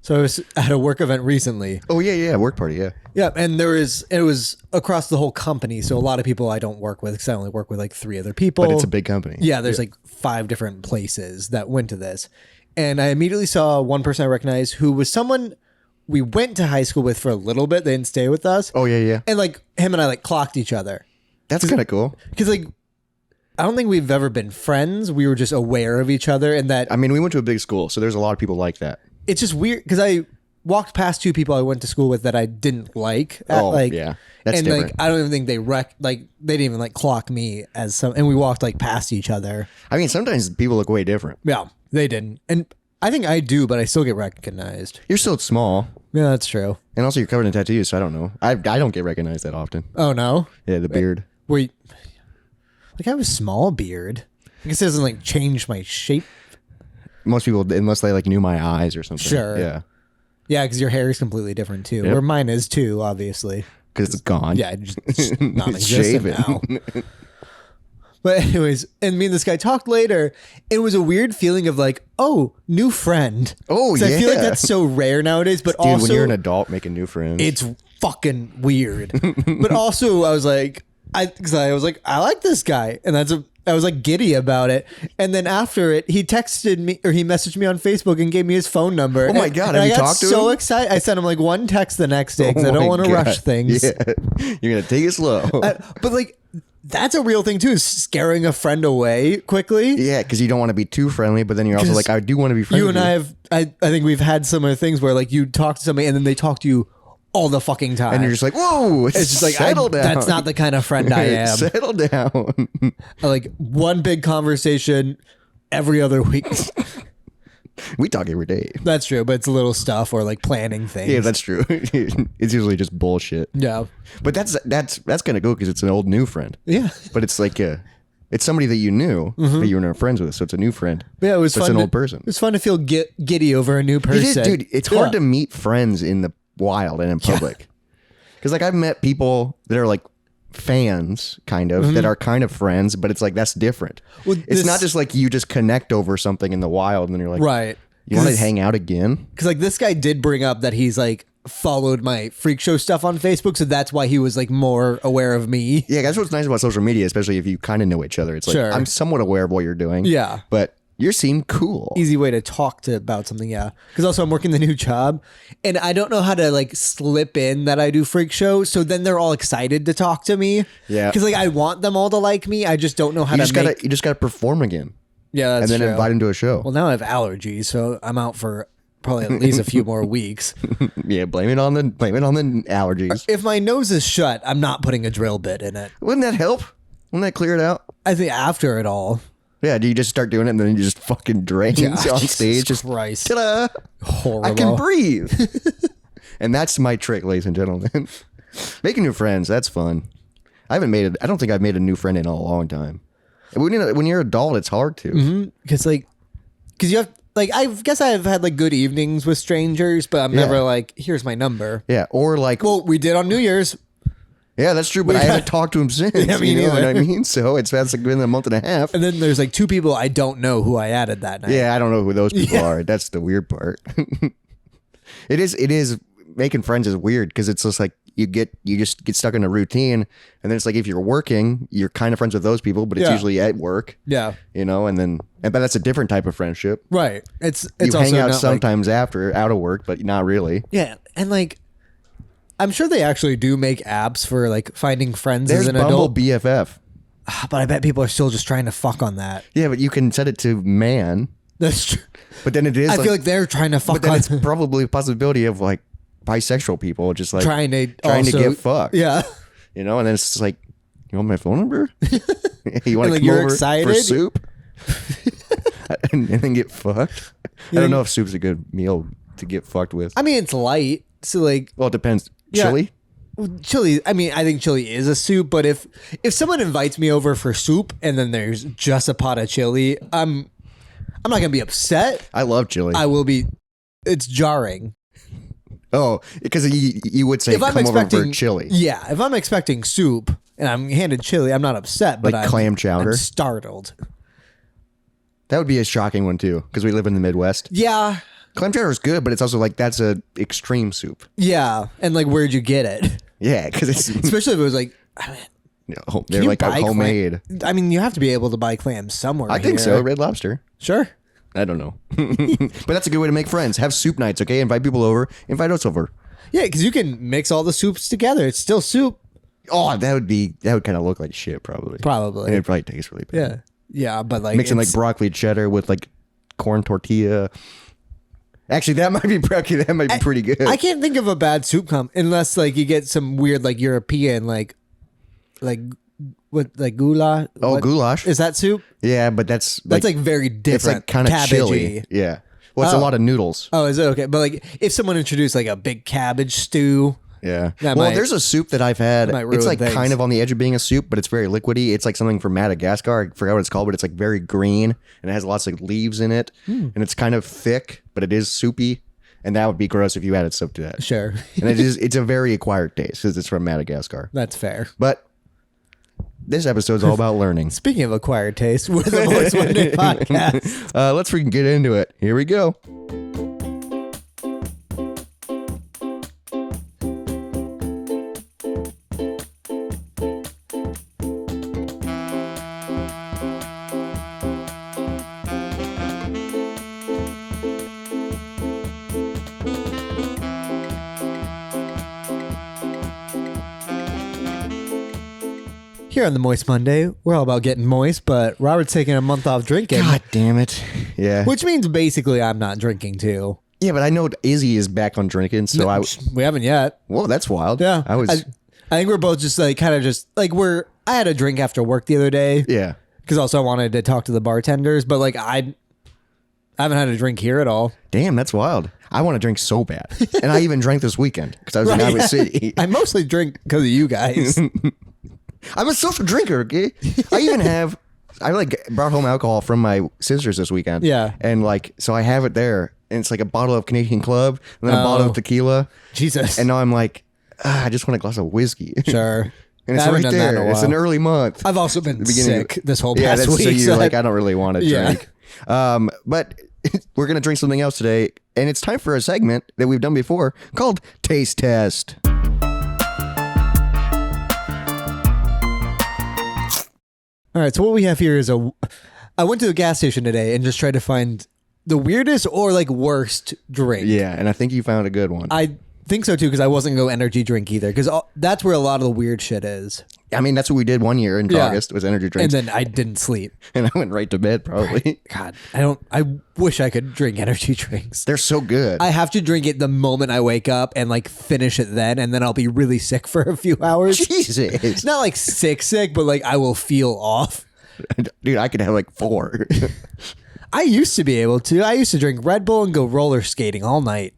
So I was at a work event recently. Oh, yeah. Work party, yeah. Yeah, and it was across the whole company. So a lot of people I don't work with because I only work with like 3 other people. But it's a big company. Yeah, there's like 5 different places that went to this. And I immediately saw one person I recognized who was someone we went to high school with for a little bit. They didn't stay with us. Oh, yeah. And like him and I like clocked each other. That's kind of cool. Because like, I don't think we've ever been friends. We were just aware of each other and that. I mean, we went to a big school, so there's a lot of people like that. It's just weird because I walked past 2 people I went to school with that I didn't like. Yeah. That's and different. like, I don't even think they they didn't even like clock me as some, and we walked like past each other. I mean, sometimes people look way different. Yeah, they didn't. And I think I do, but I still get recognized. You're still small. Yeah, that's true. And also you're covered in tattoos, so I don't know. I don't get recognized that often. Oh, no? Yeah, the beard. Like I have a small beard. I guess it doesn't like change my shape. Most people, unless they like knew my eyes or something. Sure. Yeah. Yeah, because your hair is completely different too. Yep. Or mine is too, obviously. Because it's gone. Yeah, it's non-existent now. But anyways, and me and this guy talked later. It was a weird feeling of like, oh, new friend. Oh, 'Cause yeah. I feel like that's so rare nowadays. But Dude, also, when you're an adult making new friends. it's fucking weird. But also, I was like, I like this guy, and I was like giddy about it. And then after it, he texted me or he messaged me on Facebook and gave me his phone number. Oh my God, and have you I got talked to so him? excited. I sent him like one text the next day because I don't want to rush things. Yeah. You're going to take it slow. But like, that's a real thing too, is scaring a friend away quickly. Yeah, because you don't want to be too friendly, but then you're also like, I do want to be friendly. You and I think we've had similar things where like you talk to somebody and then they talk to you all the fucking time. And you're just like, whoa, it's just like, settle down. That's not the kind of friend I am. Settle down. Like one big conversation every other week. We talk every day. That's true, but it's little stuff or like planning things. Yeah, that's true. It's usually just bullshit. Yeah. But that's kind of cool because it's an old new friend. Yeah. But it's like it's somebody that you knew, but you were never friends with, so it's a new friend. But yeah, it was but fun. It's an old person. It was fun to feel giddy over a new person. It is, dude. It's hard to meet friends in the wild and in public. Because like I've met people that are like fans kind of that are kind of friends, but it's like that's different. Well, it's not just like you just connect over something in the wild and then you're like, right, you want to hang out again? Because like this guy did bring up that he's like followed my freak show stuff on Facebook, so that's why he was like more aware of me. Yeah, that's what's nice about social media, especially if you kind of know each other. It's like I'm somewhat aware of what you're doing. Yeah, but you seem cool. Easy way to talk about something, yeah. Because also I'm working the new job, and I don't know how to like slip in that I do freak shows. So then they're all excited to talk to me. Yeah. Because like I want them all to like me. I just don't know how you just gotta perform again. Yeah, that's and then true. invite them to a show. Well, now I have allergies, so I'm out for probably at least a few more weeks. Yeah, blame it on the allergies. If my nose is shut, I'm not putting a drill bit in it. Wouldn't that help? Wouldn't that clear it out? I think after it all. Yeah, do you just start doing it and then you just fucking drain on stage? Jesus Christ. Ta-da! Horrible. I can breathe. And that's my trick, ladies and gentlemen. Making new friends, that's fun. I don't think I've made a new friend in a long time. When you're an adult, it's hard to. Because you have, like, I guess I've had like good evenings with strangers, but I'm never like, here's my number. Yeah, or like, well, we did on New Year's. Yeah, that's true, but I haven't talked to him since. Yeah, me you know neither. what I mean? So it's like been a month and a half. And then there's like 2 people I don't know who I added that night. Yeah, I don't know who those people are. That's the weird part. It is making friends is weird because it's just like you just get stuck in a routine, and then it's like if you're working, you're kind of friends with those people, but it's usually at work. Yeah, you know, but that's a different type of friendship. Right. It's you also hang out not sometimes after out of work, but not really. Yeah, and like I'm sure they actually do make apps for like finding friends There's as an Bumble adult. BFF. But I bet people are still just trying to fuck on that. Yeah, but you can set it to man. That's true. But then it is. I feel like they're trying to fuck but then on. it's probably a possibility of like bisexual people just like trying to get fucked. Yeah. You know, and then it's just like, you want my phone number? You want to like come you're over excited? for soup? and then get fucked? I don't know if soup's a good meal to get fucked with. I mean, it's light. So like, well, it depends. Chili? Chili. I mean, I think chili is a soup, but if someone invites me over for soup and then there's just a pot of chili, I'm not going to be upset. I love chili. I will be. It's jarring. Oh, because you would say come over for chili. Yeah, if I'm expecting soup and I'm handed chili, I'm not upset. But like clam chowder? I'm startled. That would be a shocking one too, because we live in the Midwest. Yeah. Clam chowder is good, but it's also like that's a extreme soup. Yeah, and like where'd you get it? Yeah, because it's Especially if it was like, I mean, they're like homemade. I mean, you have to be able to buy clams somewhere. I think so. Red Lobster. Sure. I don't know, but that's a good way to make friends. Have soup nights, okay? Invite people over. Invite us over. Yeah, because you can mix all the soups together. It's still soup. Oh, that would kind of look like shit, probably. Probably. And it'd probably taste really bad. Yeah, but like mixing like broccoli cheddar with like corn tortilla. Actually, that might be pretty good. I can't think of a bad soup unless like you get some weird like European like what like goulash. Oh, goulash. Is that soup? Yeah, but that's like very different. It's like kind of chili. Yeah. Well, it's a lot of noodles. Oh, is it okay? But like if someone introduced like a big cabbage stew. Yeah. There's a soup that I've had. It's like kind of on the edge of being a soup, but it's very liquidy. It's like something from Madagascar. I forgot what it's called, but it's like very green and it has lots of leaves in it. And it's kind of thick, but it is soupy. And that would be gross if you added soap to that. Sure. And it's a very acquired taste because it's from Madagascar. That's fair. But this episode's all about learning. Speaking of acquired taste, we're the Moist Monday podcast. Let's freaking get into it. Here we go. Here on the Moist Monday, we're all about getting moist, but Robert's taking a month off drinking. God damn it. Yeah. Which means basically I'm not drinking too. Yeah, but I know Izzy is back on drinking, so we haven't yet. Whoa, that's wild. Yeah. I think we're both just like kind of just like I had a drink after work the other day. Yeah. Because also I wanted to talk to the bartenders, but like I haven't had a drink here at all. Damn, that's wild. I want to drink so bad. And I even drank this weekend because I was in Iowa City. I mostly drink because of you guys. I'm a social drinker, okay? I like brought home alcohol from my sisters this weekend. Yeah. And like, so I have it there. And it's like a bottle of Canadian Club and then a bottle of tequila. Jesus. And now I'm like, I just want a glass of whiskey. We're And it's right there. It's an early month. I've also been sick this whole past week. So you're like, I don't really want to drink. But we're going to drink something else today. And it's time for a segment that we've done before called Taste Test. All right, so what we have here is I went to the gas station today and just tried to find the weirdest or like worst drink. Yeah, and I think you found a good one. I think so too, because I wasn't going to go energy drink either, because that's where a lot of the weird shit is. I mean, that's what we did one year in August was energy drinks. And then I didn't sleep. And I went right to bed probably. God, I wish I could drink energy drinks. They're so good. I have to drink it the moment I wake up and like finish it then, and then I'll be really sick for a few hours. Jesus. Not like sick, but like I will feel off. Dude, I could have like 4. I used to be able to. I used to drink Red Bull and go roller skating all night.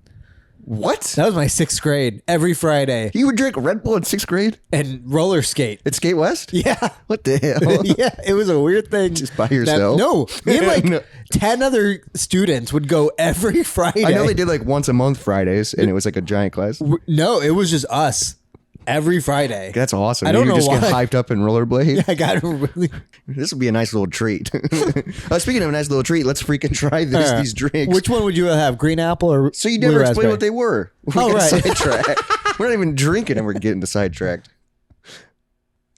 What? That was my 6th grade. Every Friday. You would drink Red Bull in 6th grade? And roller skate. At Skate West? Yeah. What the hell? Yeah, it was a weird thing. Just by yourself? No. Me and like 10 other students would go every Friday. I know they did like once a month Fridays, and it was like a giant class. No, it was just us. Every Friday. That's awesome. I don't you know just why. get hyped up in rollerblade. Yeah, I got really. This would be a nice little treat. Speaking of a nice little treat, let's freaking try these drinks. Which one would you have? Green apple or So you never explained what they were. Oh, right. Sidetracked. We're not even drinking and we're getting sidetracked.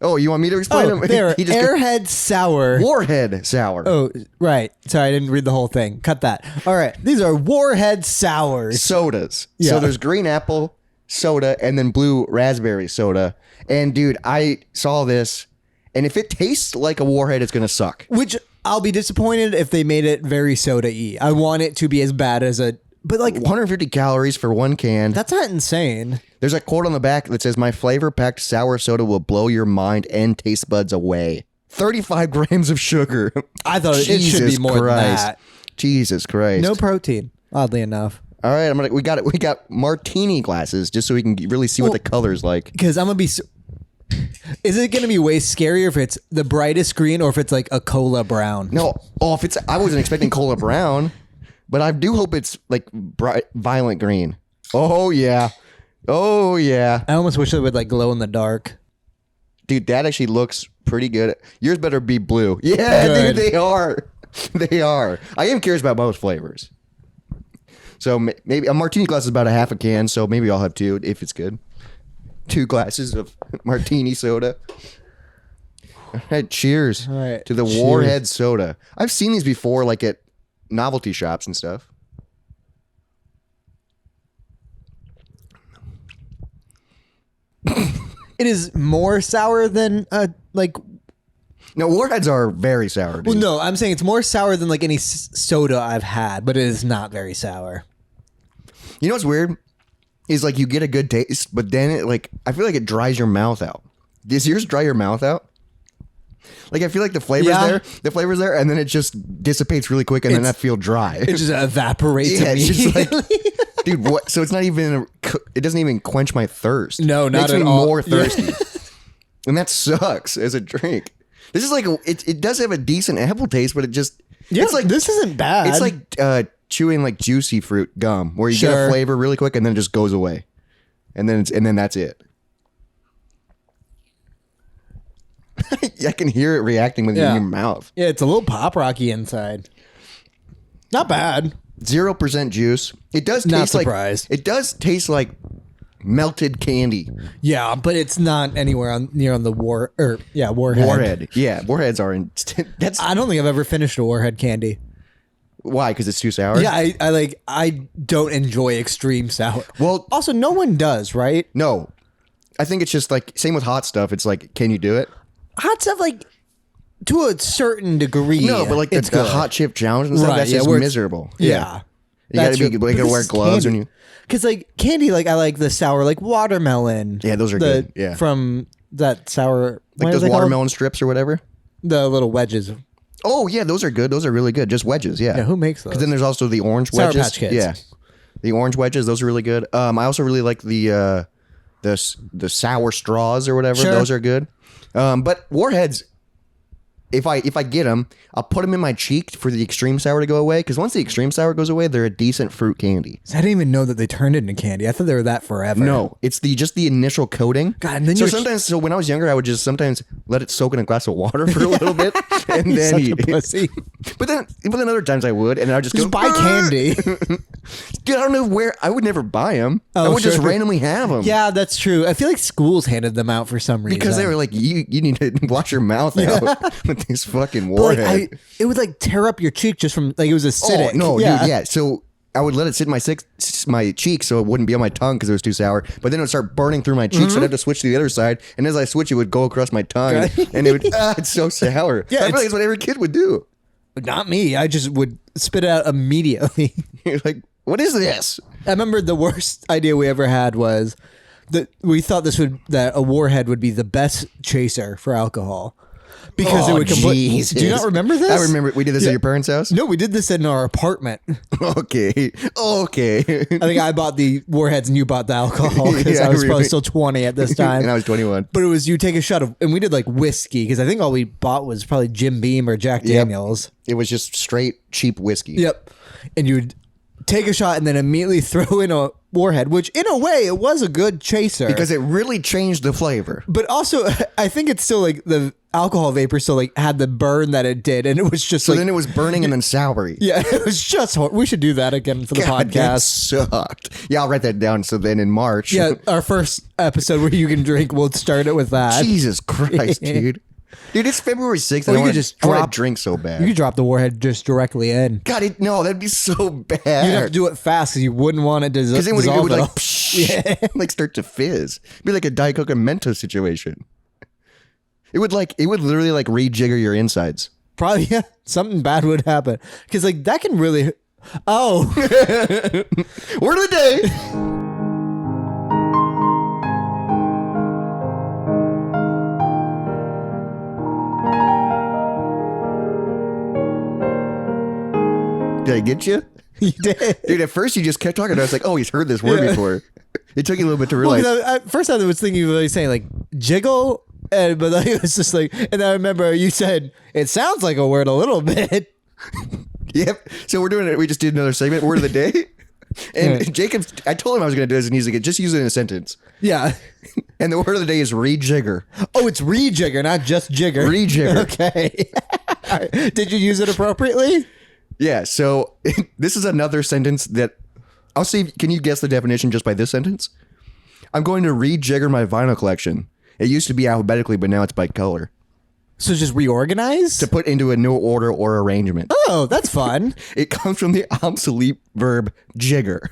Oh, you want me to explain them? They're Airhead Sour. Warhead Sour. Oh, right. Sorry, I didn't read the whole thing. Cut that. All right. These are Warhead Sours. Sodas. Yeah. So there's green apple soda and then blue raspberry soda. And dude, I saw this, and if it tastes like a Warhead, it's going to suck. Which I'll be disappointed if they made it very soda-y. I want it to be as bad as but like 150 calories for one can. That's not insane. There's a quote on the back that says, "My flavor-packed sour soda will blow your mind and taste buds away." 35 grams of sugar. I thought it should be more than that. Jesus Christ. No protein, oddly enough. All right, we got martini glasses just so we can really see what the color's like. Because I'm gonna be. Is it gonna be way scarier if it's the brightest green or if it's like a cola brown? No, if it's, I wasn't expecting cola brown, but I do hope it's like bright, violent green. Oh yeah, oh yeah. I almost wish it would like glow in the dark. Dude, that actually looks pretty good. Yours better be blue. Yeah, good. Dude, they are. They are. I am curious about most flavors. So maybe a martini glass is about a half a can. So maybe I'll have 2 if it's good. 2 glasses of martini soda. All right, cheers to the Warhead soda. I've seen these before, like at novelty shops and stuff. It is more sour than like. No, Warheads are very sour. Dude. Well, no, I'm saying it's more sour than like any soda I've had, but it is not very sour. You know what's weird? Is like you get a good taste, but then it like I feel like it dries your mouth out. Does yours dry your mouth out? Like I feel like the flavor's there, and then it just dissipates really quick, and then I feel dry. It just evaporates. Yeah, immediately. it's just like, dude, what? So it's not even. It doesn't even quench my thirst. No, not Makes at me all. more thirsty, and that sucks as a drink. This is like it does have a decent apple taste, but it's like this isn't bad. It's like chewing like juicy fruit gum, where you get a flavor really quick, and then it just goes away, and then that's it. I can hear it reacting with in your mouth. Yeah, it's a little pop rocky inside. Not bad. 0% juice. It does Not taste like surprised. it does taste like melted candy. Yeah, but it's not anywhere near on the Warhead. Warhead. Yeah, Warheads are in. That's I don't think I've ever finished a Warhead candy. why, because it's too sour. Yeah, I don't enjoy extreme sour. Well, Also, no one does, right? no, I think it's just like same with hot stuff. It's like, can you do it? Hot stuff, like to a certain degree. No, but like it's the good. hot chip challenge and stuff. Right, that's yeah, just where it's- miserable. Yeah. You gotta wear gloves when you. Because like candy, like I like the sour, like watermelon. Yeah, those are good. Yeah, from that sour, like those watermelon strips or whatever. The little wedges. Oh yeah, those are good. Those are really good. Just wedges. Yeah. Yeah, who makes those? Because then there's also the orange Sour wedges. Patch Kids. Yeah, the orange wedges. Those are really good. I also really like the sour straws or whatever. Sure. Those are good. But Warheads, if I get them, I'll put them in my cheek for the extreme sour to go away. Because once the extreme sour goes away, they're a decent fruit candy. I didn't even know that they turned it into candy. I thought they were that forever. No, it's just the initial coating. God, and then so when I was younger, I would just sometimes let it soak in a glass of water for a little bit, and then such eat a pussy. But then other times I would, and I would just go buy candy. Dude, I don't know where I would never buy them. Oh, I would just sure. randomly have them. Yeah, that's true. I feel like schools handed them out for some reason Because they were like, you need to wash your mouth out with these fucking But, like, Warhead. it would like tear up your cheek just from like it was acidic. Oh no, yeah. dude, yeah. So I would let it sit in my cheek so it wouldn't be on my tongue because it was too sour. But then it would start burning through my cheek, so I'd have to switch to the other side. And as I switch, it would go across my tongue, and it would. It's so sour. Yeah, I feel like it's what every kid would do. Not me. I just would spit it out immediately. You're like, what is this? I remember the worst idea we ever had was that we thought that a Warhead would be the best chaser for alcohol. Because it would Jesus. Do you not remember this? I remember. We did this at your parents' house. No, we did this in our apartment. Okay. I think I bought the Warheads and you bought the alcohol because Yeah, I was really. probably still 20 at this time. And I was 21. But it was you take a shot of, and we did like whiskey because I think all we bought was probably Jim Beam or Jack Daniels. It was just straight cheap whiskey. Yep. And you'd take a shot and then immediately throw in a Warhead, which in a way it was a good chaser. Because it really changed the flavor. But also, I think it's still like the alcohol vapor still like had the burn that it did, and it was just So like then it was burning and then soury. yeah, it was just we should do that again for the God, that podcast. sucked. Yeah, I'll write that down. So then in March. Yeah, our first episode where you can drink, we'll start it with that. Jesus Christ, dude. Dude, it's February 6th. Or and you could just I wanna drop- drink so bad. You could drop the Warhead just directly in. God, no, that'd be so bad. You'd have to do it fast because you wouldn't want it to Because then it dissolve. would like, all. psh, like start to fizz. It'd be like a Diet Coke and Mentos situation. It would literally like rejigger your insides. Probably yeah, something bad would happen because like that can really. Oh, Word of the day. Did I get you? you did. Dude, at first you just kept talking. I was like, oh, he's heard this word Yeah. before. It took you a little bit to Well, realize. 'cause at first I was thinking of like saying like jiggle, but like, it was just like, and I remember you said it sounds like a word a little bit. Yep. So we're doing it. We just did another segment, word of the day. And Yeah. Jacob, I told him I was going to do this, and he's like, just use it in a sentence. Yeah. And the word of the day is rejigger. Oh, it's rejigger, not just jigger. Rejigger. Okay. All right. Did you use it appropriately? Yeah. So this is another sentence that I'll see. Can you guess the definition just by this sentence? I'm going to rejigger my vinyl collection. It used to be alphabetically, but now it's by color. So just reorganize? To put into a new order or arrangement. Oh, that's fun. It comes from the obsolete verb jigger,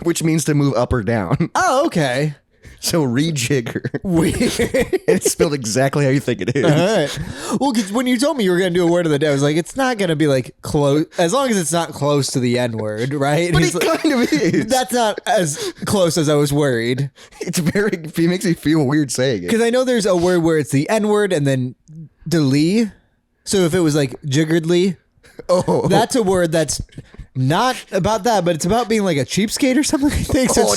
which means to move up or down. Oh, okay. So rejigger. Weird. It's spelled exactly how you think it is. All right. Well, because when you told me you were going to do a word of the day, I was like, it's not going to be like close, as long as it's not close to the N word, right? But it kind of is. That's not as close as I was worried. It makes me feel weird saying it. Because I know there's a word where it's the N word and then Lee. So if it was like jiggeredly, that's a word that's not about that, but it's about being like a cheapskate or something. I think so.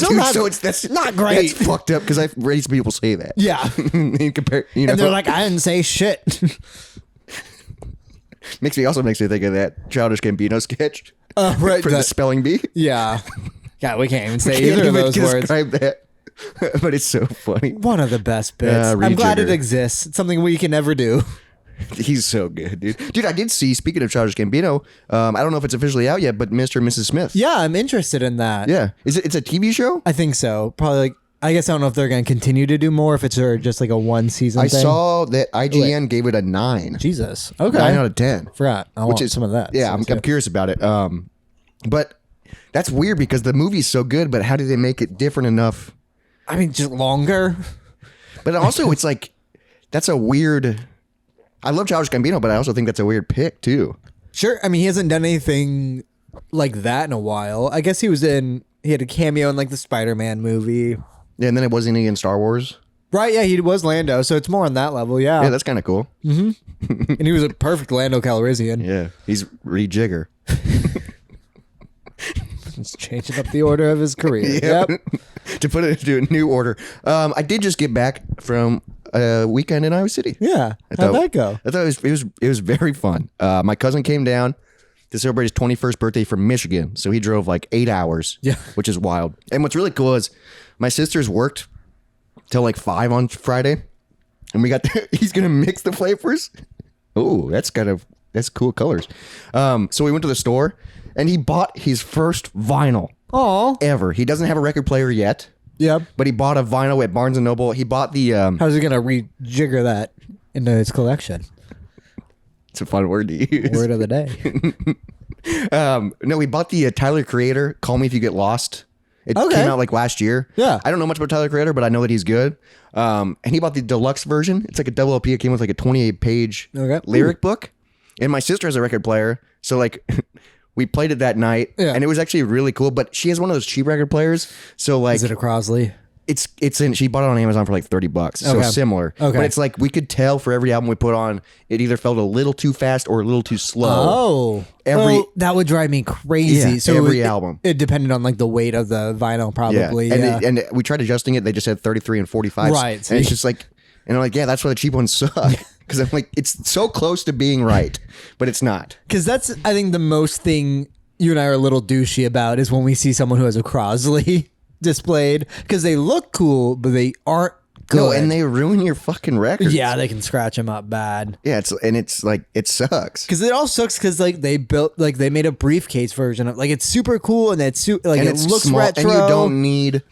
That's not great. That's fucked up because I've raised people say that. Yeah, and they're like, I didn't say shit. makes me think of that Childish Gambino sketch. Right, for the spelling bee. Yeah, God, we can't even say either of those words. Describe that. But it's so funny. One of the best bits. I'm glad it exists. It's something we can never do. He's so good, dude. Dude, I did see, speaking of Childish Gambino, I don't know if it's officially out yet, but Mr. and Mrs. Smith. Yeah, I'm interested in that. Yeah. It's a TV show? I think so. Probably like, I guess I don't know if they're going to continue to do more, if it's just like a one season thing. I saw that IGN gave it a 9. Jesus. Okay. 9 out of 10. Forgot. I want some of that. Yeah, I'm curious about it. But that's weird because the movie's so good, but how do they make it different enough? I mean, just longer. But also, it's like, that's a weird... I love Childish Gambino, but I also think that's a weird pick, too. Sure. I mean, he hasn't done anything like that in a while. I guess he had a cameo in like the Spider-Man movie. Yeah, and then it wasn't he in Star Wars? Right, yeah, he was Lando, so it's more on that level, yeah. Yeah, that's kind of cool. Mm-hmm. And he was a perfect Lando Calrissian. Yeah, he's rejigger. He's changing up the order of his career. Yep. To put it into a new order. I did just get back from a weekend in Iowa City. Yeah. How'd that go? I thought it was very fun. My cousin came down to celebrate his 21st birthday from Michigan. So he drove like 8 hours, which is wild. And what's really cool is my sisters worked till like 5 on Friday. And he's going to mix the flavors. Oh, that's cool colors. So we went to the store and he bought his first vinyl ever. He doesn't have a record player yet. Yep. But he bought a vinyl at Barnes & Noble. He bought the... How's he going to rejigger that into his collection? It's a fun word to use. Word of the day. No, he bought the Tyler Creator, Call Me If You Get Lost. It came out like last year. Yeah. I don't know much about Tyler Creator, but I know that he's good. And he bought the deluxe version. It's like a double LP. It came with like a 28-page lyric book. And my sister has a record player. So like... We played it that night, and it was actually really cool. But she has one of those cheap record players, so like, is it a Crosley? It's in. She bought it on Amazon for like $30, so similar. Okay, but it's like we could tell for every album we put on, it either felt a little too fast or a little too slow. Oh, that would drive me crazy. Yeah, so every album, it depended on like the weight of the vinyl, probably. Yeah, and we tried adjusting it. They just had 33 and 45. Right, and it's just like, and I'm like, yeah, that's why the cheap ones suck. Because I'm like, it's so close to being right, but it's not. Because that's, I think, the most thing you and I are a little douchey about is when we see someone who has a Crosley displayed, because they look cool, but they aren't good. No, and they ruin your fucking records. Yeah, they can scratch them up bad. Yeah, it's like, it sucks. Because it all sucks because like they made a briefcase version of, like, it's super cool and it looks small, retro. And you don't need...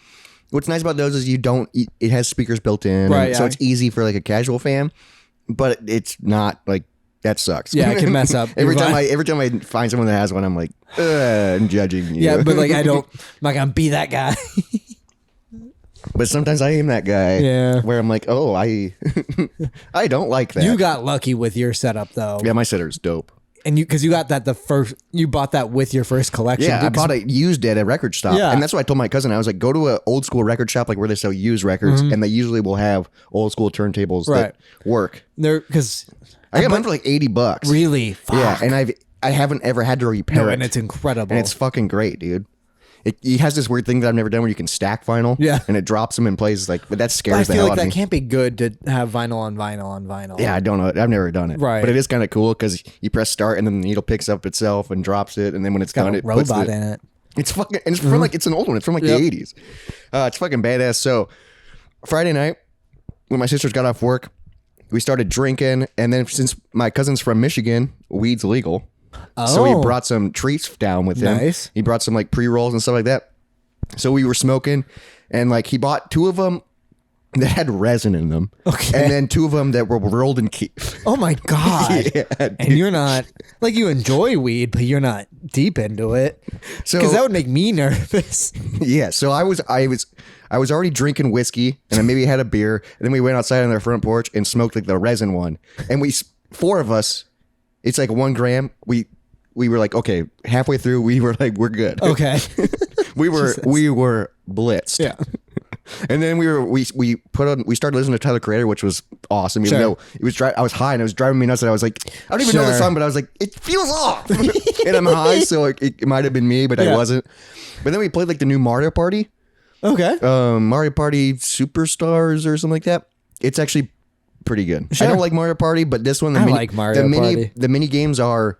What's nice about those is it has speakers built in, right? So it's easy for like a casual fan. But it's not like that sucks. Yeah, it can mess up. every time I find someone that has one, I'm like, I'm judging you. Yeah, but like I'm not gonna be that guy. But sometimes I am that guy. Yeah. Where I'm like, oh, I don't like that. You got lucky with your setup though. Yeah, my setter's dope. And because you got that you bought that with your first collection. Yeah, I bought it used at a record shop. Yeah. And that's what I told my cousin. I was like, go to an old school record shop, like where they sell used records, and they usually will have old school turntables that work. Because I got mine for like $80. Really? Fuck. Yeah, and I haven't ever had to repair it. And it's incredible. And it's fucking great, dude. It has this weird thing that I've never done where you can stack vinyl. Yeah. And it drops them in places like, but that scares the hell out of me. I feel like that can't be good to have vinyl on vinyl on vinyl. Yeah, I don't know. I've never done it. Right. But it is kind of cool because you press start and then the needle picks up itself and drops it. And then when it's done, it puts robot in it. It's fucking, and it's from like, it's an old one. It's from like the 80s. It's fucking badass. So Friday night, when my sisters got off work, we started drinking. And then since my cousin's from Michigan, weed's legal. So he brought some treats down with him. Nice. He brought some like pre-rolls and stuff like that. So we were smoking, and like he bought 2 of them that had resin in them. Okay. And then 2 of them that were rolled in keef. Oh my God. Yeah, and you're not like, you enjoy weed, but you're not deep into it. So Because that would make me nervous. yeah, so I was already drinking whiskey, and I maybe had a beer, and then we went outside on their front porch and smoked like the resin one. And 4 of us, it's like 1 gram. We were like, okay, halfway through, we were like, we're good. Okay. we were blitzed. Yeah. And then we started listening to Tyler Creator, which was awesome. Even though I was high and it was driving me nuts. And I was like, I don't even know the song, but I was like, it feels off. And I'm high, so it might have been me, but I wasn't. But then we played like the new Mario Party. Okay. Mario Party Superstars or something like that. It's actually pretty good. Sure. I don't like Mario Party, but this one, like Mario Party. The mini games are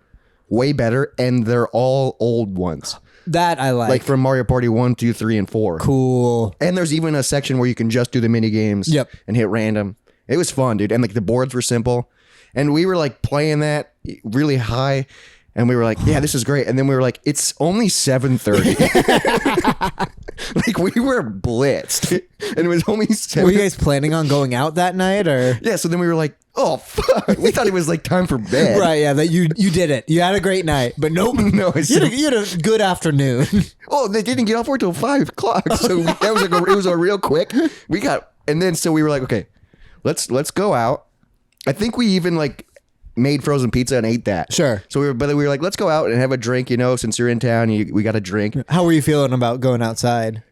way better, and they're all old ones. That I like. Like from Mario Party 1, 2, 3, and 4. Cool. And there's even a section where you can just do the mini games. Yep. And hit random. It was fun, dude. And like the boards were simple. And we were like playing that really high. And we were like, yeah, this is great. And then we were like, it's only 7:30. Like we were blitzed. And it was only 7. Were you guys planning on going out that night or? Yeah, so then we were like, oh fuck. We thought it was like time for bed. Right, yeah, that you did it. You had a great night, but nope. No, you had a good afternoon. Oh, they didn't get off work till 5 o'clock. So that was like it was a real quick. So we were like, okay, let's go out. I think we even like made frozen pizza and ate that. Sure. So we were like, let's go out and have a drink, since you're in town, we got a drink. How were you feeling about going outside?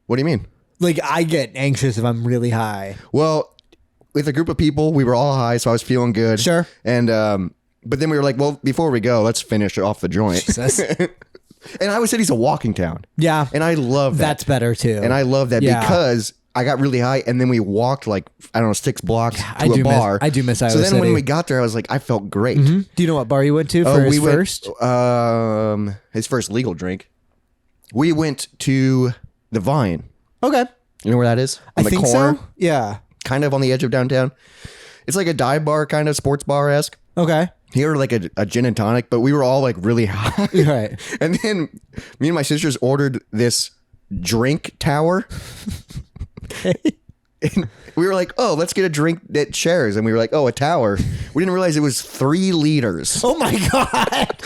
What do you mean? Like, I get anxious if I'm really high. Well, with a group of people, we were all high, so I was feeling good. Sure. And but then we were like, well, before we go, let's finish off the joint. Jesus. And Iowa City's a walking town. Yeah. And I love that. That's better too. And I love that because I got really high, and then we walked like, I don't know, 6 blocks to a bar. I do miss Iowa So then City. when we got there, I was like, I felt great. Mm-hmm. Do you know what bar you went to for his first? His first legal drink. We went to the Vine. Okay. You know where that is? On I the think corner, so. Yeah. kind of on the edge of downtown. It's like a dive bar, kind of sports bar-esque. Okay. Here, like a gin and tonic, but we were all like really high. Right. And then me and my sisters ordered this drink tower. Okay. And we were like, oh, let's get a drink that shares. And we were like, oh, a tower. We didn't realize it was 3 liters. Oh my God.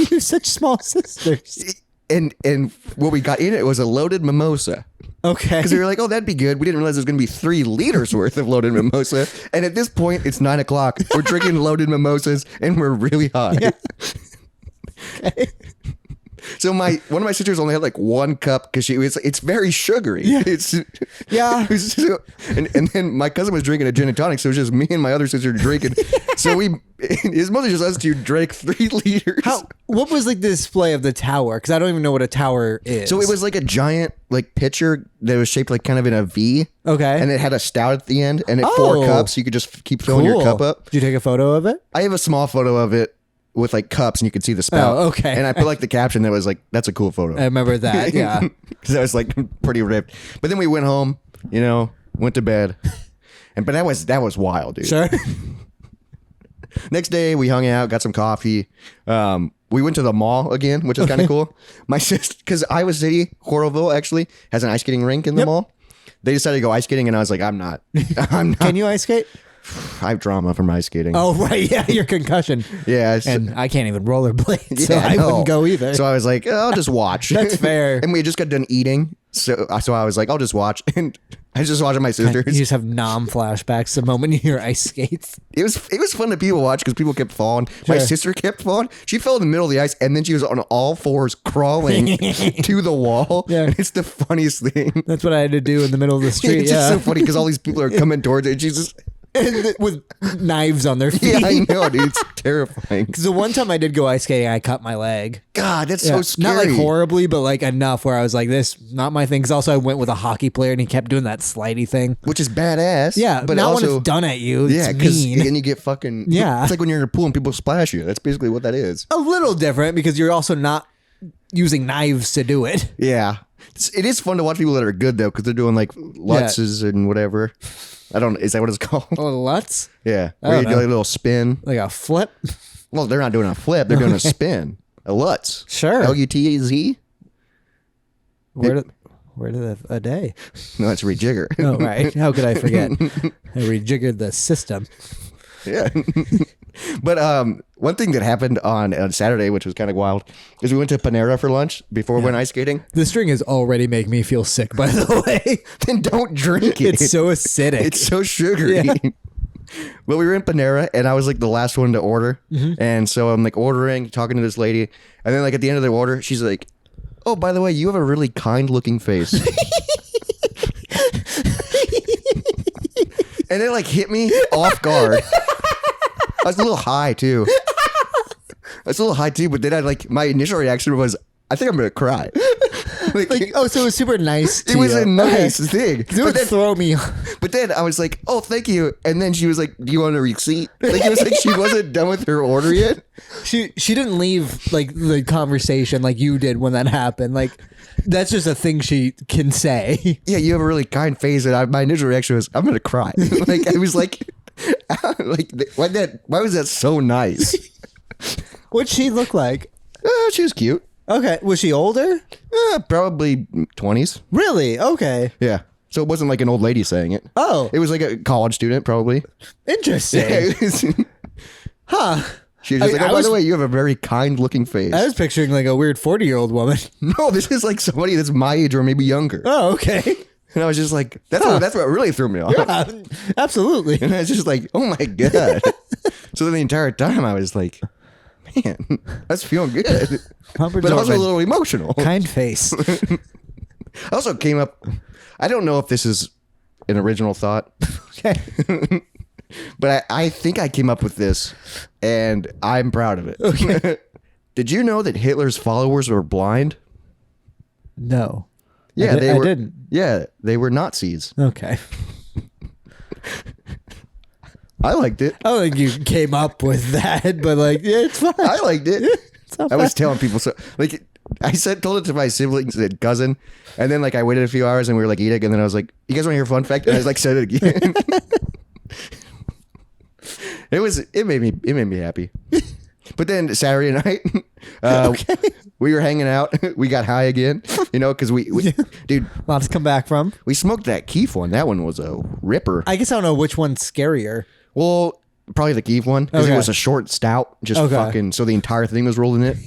You're such small sisters. And what we got in it was a loaded mimosa. Okay. Because we were like, oh, that'd be good. We didn't realize it was going to be 3 liters worth of loaded mimosa. And at this point, it's 9 o'clock. We're drinking loaded mimosas and we're really high. Yeah. Okay. So one of my sisters only had like 1 cup because it's very sugary. Yeah. Yeah. And then my cousin was drinking a gin and tonic, so it was just me and my other sister drinking. So his mother just us 2 drank 3 liters. What was like the display of the tower? Because I don't even know what a tower is. So it was like a giant like pitcher that was shaped like kind of in a V. Okay. And it had a stout at the end, and it 4 Oh. cups. So you could just keep filling your cup up. Did you take a photo of it? I have a small photo of it with like cups, and you could see the spout. Oh, okay. And I put like the caption that was like, "That's a cool photo." I remember that. Yeah. Because I was like pretty ripped. But then we went home, went to bed, but that was wild, dude. Sure. Next day we hung out, got some coffee. We went to the mall again, which is kind of cool. My sister, because Iowa City, Coralville actually has an ice skating rink in the mall. They decided to go ice skating, and I was like, I'm not. Can you ice skate? I have trauma from ice skating. Oh, right. Yeah, your concussion. Yeah. And I can't even rollerblade, so Yeah, I no. wouldn't go either. So I was like, I'll just watch. That's fair. And we had just got done eating. So I was like, I'll just watch. And I was just watching my sisters. You just have flashbacks the moment you hear ice skates. It was fun to people watch because people kept falling. My Sure. sister kept falling. She fell in the middle of the ice, and then she was on all 4s crawling to the wall. Yeah. And it's the funniest thing. That's what I had to do in the middle of the street. It's just so funny because all these people are coming towards it. And she's just, With knives on their feet. yeah, I know, dude. It's terrifying. Because the one time I did go ice skating, I cut my leg. God, that's so scary. Not like horribly, but like enough where I was like, this, not my thing. Because also I went with a hockey player and he kept doing that slidey thing. Which is badass. Yeah, but not also, when it's done at you. yeah, It's because mean. then you get fucking. Yeah. It's like when you're in a pool and people splash you. That's basically what that is. A little different because you're also not using knives to do it. Yeah. It is fun to watch people that are good, though, because they're doing like Lutzes and whatever. I don't. Is that what it's called? Oh, Lutz? Yeah. I Where don't you do know. like a little spin. Like a flip? Well, they're not doing a flip. They're doing a spin. A Lutz. Sure. Lutz. Where did a day? No, it's rejigger. Oh, right. How could I forget? I rejiggered the system. Yeah. But one thing that happened on Saturday, which was kind of wild, is we went to Panera for lunch before we went ice skating. This drink is already making me feel sick, by the way. Then don't drink it. It's so acidic. It's so sugary. Yeah. Well, we were in Panera, and I was like the last one to order. Mm-hmm. And so I'm like ordering, talking to this lady. And then like at the end of the order, she's like, oh, by the way, you have a really kind looking face. And it like hit me off guard. I was a little high too. But then my initial reaction was, I think I'm going to cry. So it was super nice to It was you. a nice thing. It would throw me. But then I was like, oh, thank you. And then she was like, do you want a receipt? Like, it was like she wasn't done with her order yet. She didn't leave like the conversation like you did when that happened. Like, that's just a thing she can say. Yeah, you have a really kind face. And my initial reaction was, I'm going to cry. Like, I was like, why was that so nice? What'd she look like? She was cute. Okay. Was she older? Probably 20s. Really? Okay. Yeah. So it wasn't like an old lady saying it. Oh. It was like a college student, probably. Interesting. Yeah, huh. She was just like, oh, by the way, you have a very kind looking face. I was picturing like a weird 40-year-old woman. No, this is like somebody that's my age or maybe younger. Oh, okay. And I was just like, that's what really threw me off. Yeah, absolutely. And I was just like, oh my God. So then the entire time I was like, man, that's feeling good. But also a little emotional. Kind face. I also came up, I don't know if this is an original thought. Okay. But I think I came up with this, and I'm proud of it. Okay. Did you know that Hitler's followers were blind? No. Yeah, I didn't. Yeah, they were Nazis. Okay. I liked it. I don't think you came up with that, but like, yeah, it's fine. I liked it. I was telling people, so like, told it to my siblings and cousin, and then like I waited a few hours and we were like eating, and then I was like, "You guys want to hear a fun fact?" And I was like, said it again. It made me happy. But then Saturday night, we were hanging out. We got high again, because we dude, lots to come back from. We smoked that Keef one. That one was a ripper. I guess I don't know which one's scarier. Well, probably the Keef one, because it was a short stout, fucking. So the entire thing was rolled in it.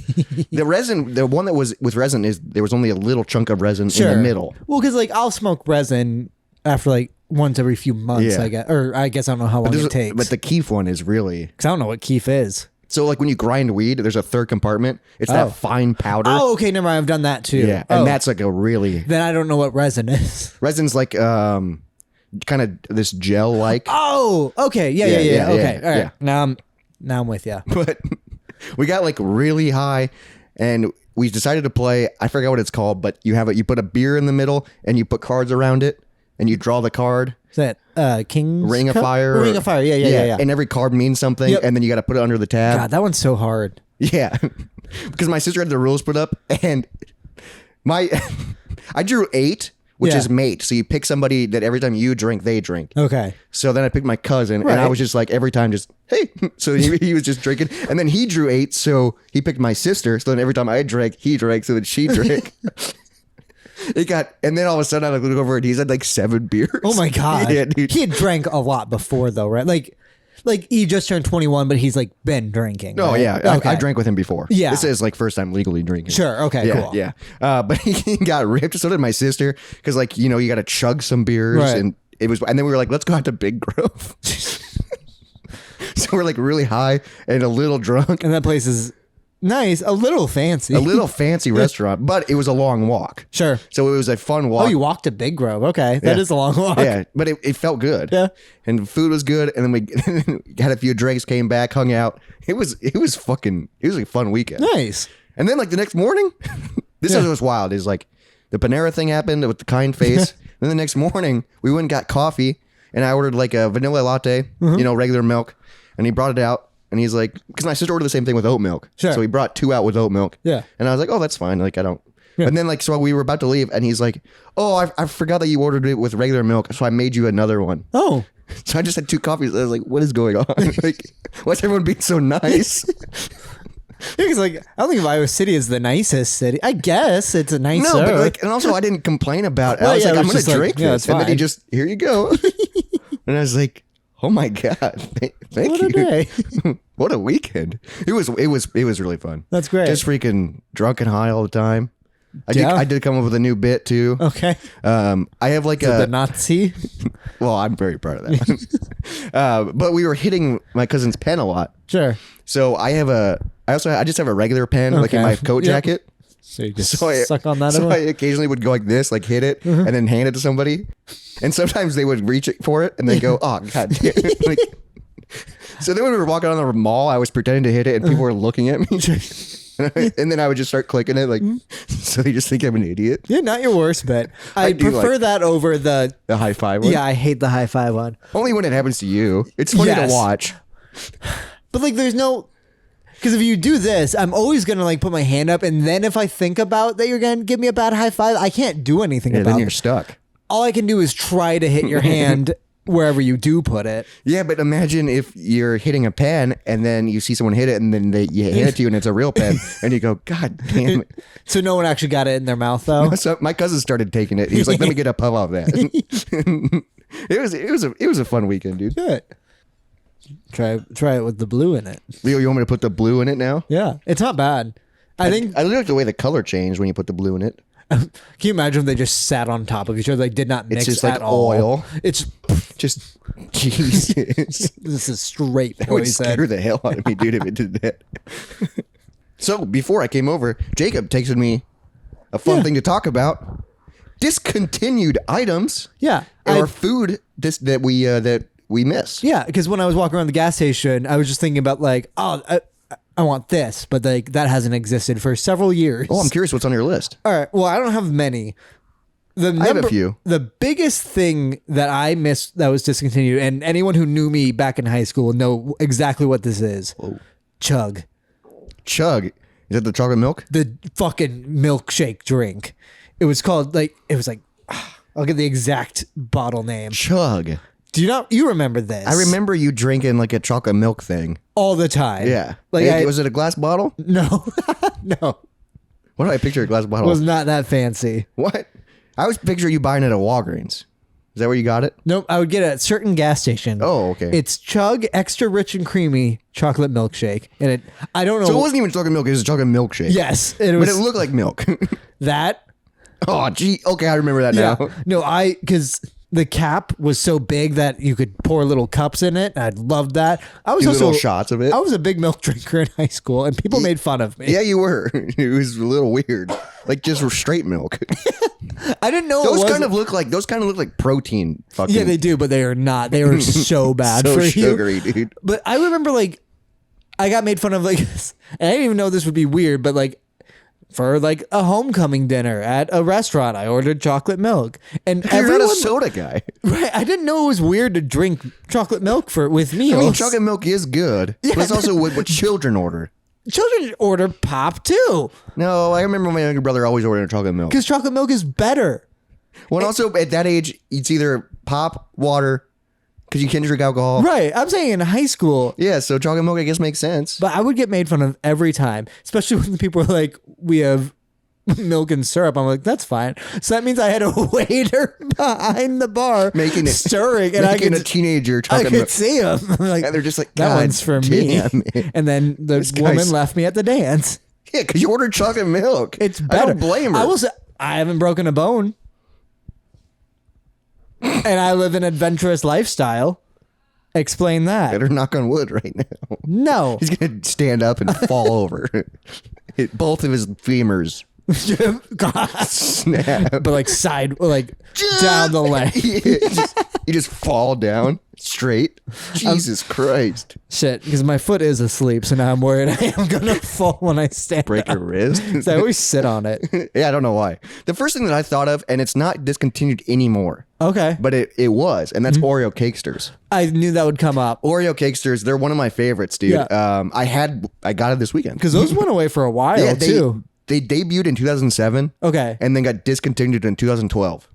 The resin, the one that was with resin, is there was only a little chunk of resin in the middle. Well, because like I'll smoke resin after like once every few months. Yeah. I guess I don't know how long it takes. But the Keef one is really, because I don't know what Keef is. So like when you grind weed, there's a third compartment. It's that fine powder. Oh, okay, never mind. I've done that too. Yeah, and that's like a really. Then I don't know what resin is. Resin's like kind of this gel like. Oh, okay, yeah. Okay, all right. Yeah. Now I'm with you. But we got like really high, and we decided to play. I forgot what it's called, but you put a beer in the middle, and you put cards around it, and you draw the card. Is that King's Ring of Fire? Ring of Fire, yeah. And every card means something, and then you got to put it under the tab. God, that one's so hard. Yeah, because my sister had the rules put up, and I drew 8, which is mate. So you pick somebody that every time you drink, they drink. Okay. So then I picked my cousin, and I was just like every time, just hey. So he was just drinking, and then he drew 8, so he picked my sister. So then every time I drank, he drank, so then she drank. And then all of a sudden I look over and he's had like 7 beers. Oh my God. Yeah, dude. He had drank a lot before though, right? Like he just turned 21, but he's like been drinking. Oh right? yeah. Okay. I drank with him before. Yeah. This is like first time legally drinking. Sure. Okay. Yeah, Cool. yeah. But he got ripped. So did my sister. Cause like, you got to chug some beers right. and then we were like, let's go out to Big Grove. So we're like really high and a little drunk. And that place is nice, a little fancy. Restaurant, but it was a long walk. Sure. So it was a fun walk. Oh, you walked to Big Grove. Okay. That is a long walk. Yeah, but it felt good. Yeah. And the food was good. And then we had a few drinks, came back, hung out. It was a fun weekend. Nice. And then like the next morning, this is what's wild, is like the Panera thing happened with the kind face. Then the next morning we went and got coffee, and I ordered like a vanilla latte, regular milk. And he brought it out. And he's like, because my sister ordered the same thing with oat milk. Sure. So he brought 2 out with oat milk. Yeah. And I was like, oh, that's fine. Like, I don't. Yeah. And then, like, so we were about to leave, and he's like, oh, I forgot that you ordered it with regular milk, so I made you another one. Oh. So I just had 2 coffees. I was like, what is going on? Like, why's everyone being so nice? Because like I don't think Iowa City is the nicest city. I guess it's a nicer. No, but like, and also I didn't complain about it. I was like, I'm gonna drink this, and then he just, here you go. And I was like, oh my god, thank What you. a day. What a weekend. It was really fun. That's great. Just freaking drunk and high all the time. Yeah. I did come up with a new bit too. Okay. I have like The Nazi. well, I'm very proud of that. But we were hitting my cousin's pen a lot. Sure. So I just have a regular pen like in Okay. my coat Yep. jacket. So you just So suck on that. So I one? occasionally would go like this, like hit it, and then hand it to somebody. And sometimes they would reach it for it, and they go, "Oh god!" Damn it. Like, so then when we were walking on the mall, I was pretending to hit it, and people were looking at me. And then I would just start clicking it, like, so they just think I'm an idiot. Yeah, not your worst bet. I do prefer like- that over the. The high five one. Yeah, I hate the high five one. Only when it happens to you. It's funny Yes. to watch. But like, there's no. Because if you do this, I'm always gonna like put my hand up, and then if I think about that you're gonna give me a bad high five, I can't do anything Yeah, about then it. you're stuck. All I can do is try to hit your hand wherever you do put it. Yeah, but imagine if you're hitting a pen and then you see someone hit it and then you hand it to you and it's a real pen and you go, God damn it. So no one actually got it in their mouth though. So my cousin started taking it. He was like, let me get a puff off that. It was a fun weekend, dude. Good. Try it with the blue in it. Leo, you want me to put the blue in it now? Yeah, it's not bad. I think. I like the way the color changed when you put the blue in it. Can you imagine if they just sat on top of each other? They did not mix just like at all. oil. It's Just, Jesus. this is straight. That would What he said. scare the hell out of me, dude, if it did that. So before I came over, Jacob texted me a fun thing to talk about. Discontinued items. Yeah, Or food that we miss. yeah. Because when I was walking around the gas station, I was just thinking about like, oh, I want this, but like that hasn't existed for several years. Oh, I'm curious what's on your list. All right. Well, I don't have many. I have a few. The biggest thing that I missed that was discontinued, and anyone who knew me back in high school know exactly what this is. Whoa. Chug. Chug. Is that the chocolate milk? The fucking milkshake drink. It was called I'll get the exact bottle name. Chug. Do you not? You remember this? I remember you drinking like a chocolate milk thing. all the time. Yeah. Like Was it a glass bottle? no, no, What do I picture a glass it bottle? was not that fancy. What? I was picturing you buying it at Walgreens. Is that where you got it? Nope, I would get it at certain gas stations. Oh, okay. It's Chug extra rich and creamy chocolate milkshake, and I don't know. So it wasn't even chocolate milk. It was a chocolate milkshake. Yes, it But was it looked like milk. that. Oh, gee. Okay, I remember that Yeah, now. no, because the cap was so big that you could pour little cups in it. I loved that. I was Do also little shots of it. I was a big milk drinker in high school, and people made fun of me. Yeah, you were. It was a little weird. Like just straight milk. I didn't know Those it was. kind of look like protein fucking. Yeah, they do, but they are not. They are so bad so for sugary, you. dude. But I remember I got made fun of and I didn't even know this would be weird, but for a homecoming dinner at a restaurant, I ordered chocolate milk, and You're everyone, not a soda guy. right? I didn't know it was weird to drink chocolate milk with meals. I mean, chocolate milk is good, but it's also what children order. Children order pop too, No, I remember my younger brother always ordering chocolate milk. because chocolate milk is better. Well, also at that age, it's either pop, water, because you can't drink alcohol. Right? I'm saying in high school. Yeah, so chocolate milk, I guess, makes sense. But I would get made fun of every time, especially when people were like, we have milk and syrup. I'm like, that's fine. So that means I had a waiter behind the bar Making it- stirring, and I Making could, a teenager I chocolate could milk. see him. I'm like, And they're just like, that "God one's for me. damn it." And then the This woman guy's- left me at the dance. Yeah, because you ordered chocolate milk. It's I better. don't blame her. I will say, I haven't broken a bone. And I live an adventurous lifestyle. Explain that. Better knock on wood right now. No. He's going to stand up and fall over. Hit both of his femurs. Snap. But down the leg. You just fall down straight. Jesus Christ. Shit, because my foot is asleep, so now I'm worried I am gonna fall when I stand Break up. your wrist. 'Cause I always sit on it. Yeah, I don't know why. The first thing that I thought of, and it's not discontinued anymore, Okay, but it was, and that's Oreo Cakesters. I knew that would come up Oreo Cakesters, they're one of my favorites, dude. Yeah. I got it this weekend. because those went away for a while Yeah, too. they debuted in 2007. Okay, And then got discontinued in 2012.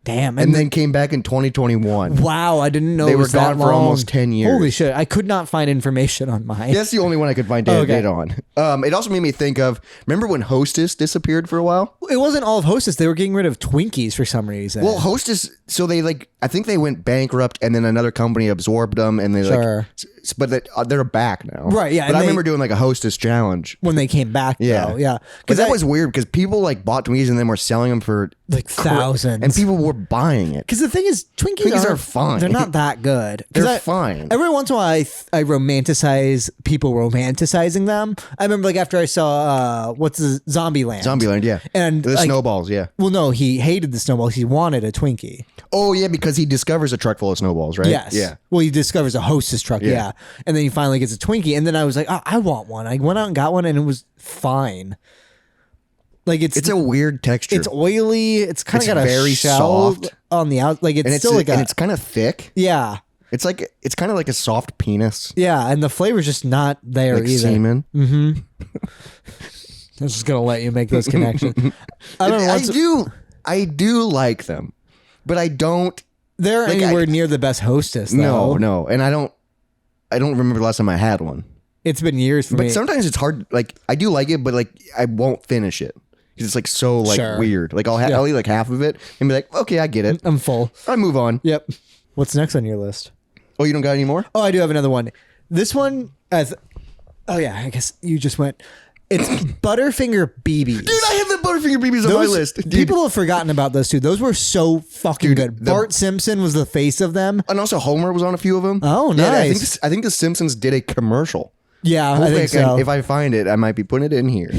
Damn. And then came back in 2021. Wow, I didn't know They it were was that gone for long. almost 10 years. Holy shit. I could not find information on mine. That's the only one I could find data on. It also made me think of, remember when Hostess disappeared for a while? It wasn't all of Hostess. They were getting rid of Twinkies for some reason. Well, Hostess, so they I think they went bankrupt and then another company absorbed them and they but they're back now. Right, yeah. But I remember doing like a Hostess challenge. When they came back, Yeah. though. Yeah. But that was weird because people like bought Twinkies and then were selling them for like thousands. And people were buying it. Because the thing is, Twinkies are fine. They're not that good. They're fine. Every once in a while, I romanticize people romanticizing them. I remember like after I saw what's the Zombieland. Zombieland, yeah. And the snowballs, yeah. Well, no, he hated the snowballs. He wanted a Twinkie. Oh yeah, because he discovers a truck full of snowballs, right? Yes. Yeah. Well, he discovers a Hostess truck. Yeah. And then he finally gets a Twinkie, and then I was like, oh, I want one. I went out and got one, and it was fine. Like it's a weird texture. It's oily. It's kind of got very a shell soft on the out. Like it's and still like and it's kind of thick. Yeah. It's kind of like a soft penis. Yeah, and the flavor's just not there like either. Semen. Mm-hmm. I was just gonna let you make those connections. I don't know. I do like them, but I don't. They're anywhere near the best Hostess. Though. No, and I don't remember the last time I had one. It's been years for me. But sometimes it's hard. Like I do like it, but like I won't finish it because it's like so like weird. Like I'll eat like half of it and be like, okay, I get it. I'm full. I move on. Yep. What's next on your list? Oh, you don't got any more? Oh, I do have another one. This one, oh yeah, I guess you just went. It's Butterfinger BBs. Dude, I have the Butterfinger BBs on my list. Dude. People have forgotten about those two. Those were so fucking good. Bart Simpson was the face of them. And also Homer was on a few of them. Oh, nice. I think the Simpsons did a commercial. Yeah, Hopefully I think so. If I find it, I might be putting it in here.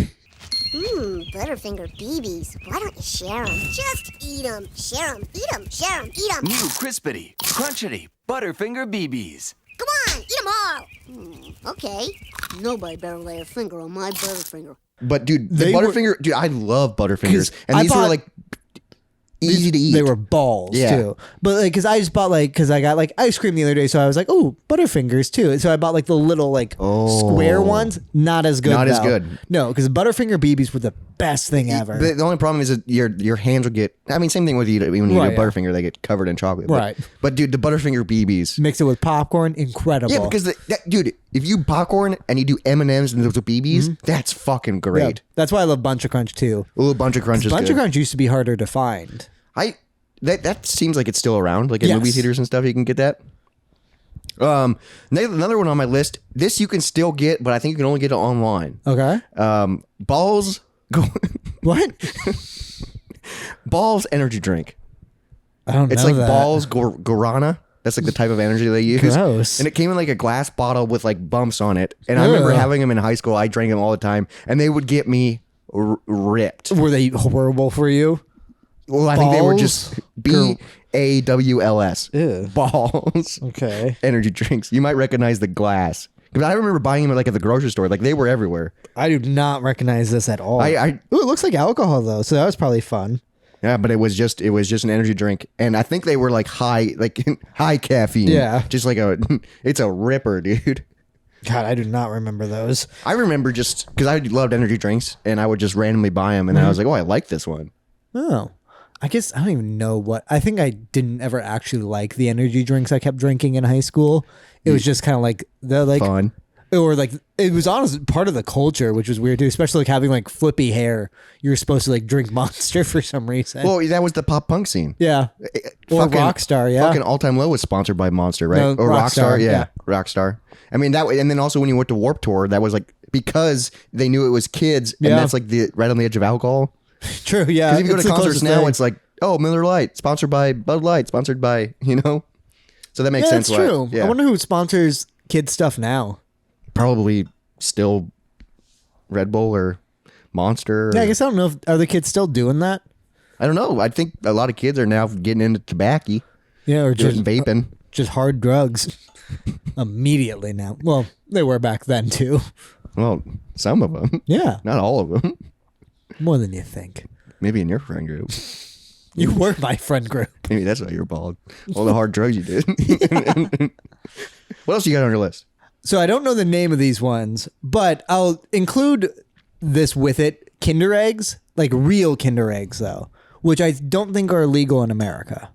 Butterfinger BBs. Why don't you share them? Just eat them. Share them. Eat them. Share them. Eat them. New crispity, crunchity Butterfinger BBs. Come on, eat them all. Okay. Nobody better lay a finger on my Butterfinger. But dude, the Butterfinger, dude, I love Butterfingers, and these were like easy to eat. They were balls too. But like, cause I just bought cause I got like ice cream the other day, so I was like, oh, Butterfingers too. So I bought like the little square ones. Not as good. Not as good. No, because Butterfinger BBs were the best thing ever. The only problem is that your hands would get. I mean, same thing with you when you eat a Butterfinger, they get covered in chocolate. Right. But dude, the Butterfinger BBs. Mix it with popcorn, incredible. Yeah, because dude, if you popcorn and you do M&Ms and those BBs, that's fucking great. Yeah, that's why I love Bunch of Crunch too. Ooh, Bunch of Crunch is good. Bunch of Crunch used to be harder to find. That seems like it's still around, like in movie theaters and stuff. You can get that. Another one on my list. This you can still get, but I think you can only get it online. Okay. Balls. What? Balls energy drink. I don't know. It's like that. Balls Guarana. That's like the type of energy they use. Gross. And it came in like a glass bottle with like bumps on it. And I remember having them in high school. I drank them all the time, and they would get me ripped. Were they horrible for you? Well, I think they were just BAWLS. Ew. Balls. Okay. Energy drinks. You might recognize the glass. But I remember buying them like at the grocery store. Like they were everywhere. I do not recognize this at all. Ooh, it looks like alcohol though, so that was probably fun. Yeah, but it was just an energy drink, and I think they were like high caffeine. Yeah, just like it's a ripper, dude. God, I do not remember those. I remember just because I loved energy drinks, and I would just randomly buy them, and then I was like, oh, I like this one. Oh, I guess I don't even know what. I think I didn't ever actually like the energy drinks I kept drinking in high school. It was just kind of like the fun. Or like it was honestly part of the culture, which was weird too, especially like having like flippy hair. You were supposed to like drink Monster for some reason. Well, that was the pop punk scene. Yeah. Or Rockstar, yeah. Fucking All Time Low was sponsored by Monster, right? No, or Rockstar, yeah. Rockstar. I mean that way, and then also when you went to Warped Tour, that was like because they knew it was kids, and that's like right on the edge of alcohol. True, yeah. Because if you go to concerts now, it's like, oh, Miller Lite, sponsored by Bud Light, sponsored by, So that makes sense. That's true. Yeah. I wonder who sponsors kids stuff now. Probably still Red Bull or Monster. Yeah, I guess I don't know. Are the kids still doing that? I don't know. I think a lot of kids are now getting into tobacco. Yeah, or just vaping. Just hard drugs. Immediately now. Well, they were back then too. Well, some of them. Yeah. Not all of them. More than you think. Maybe in your friend group. You were my friend group. Maybe that's why you're bald. All the hard drugs you did. What else you got on your list? So I don't know the name of these ones, but I'll include this with it. Kinder eggs, like real Kinder eggs though. which I don't think are illegal in America.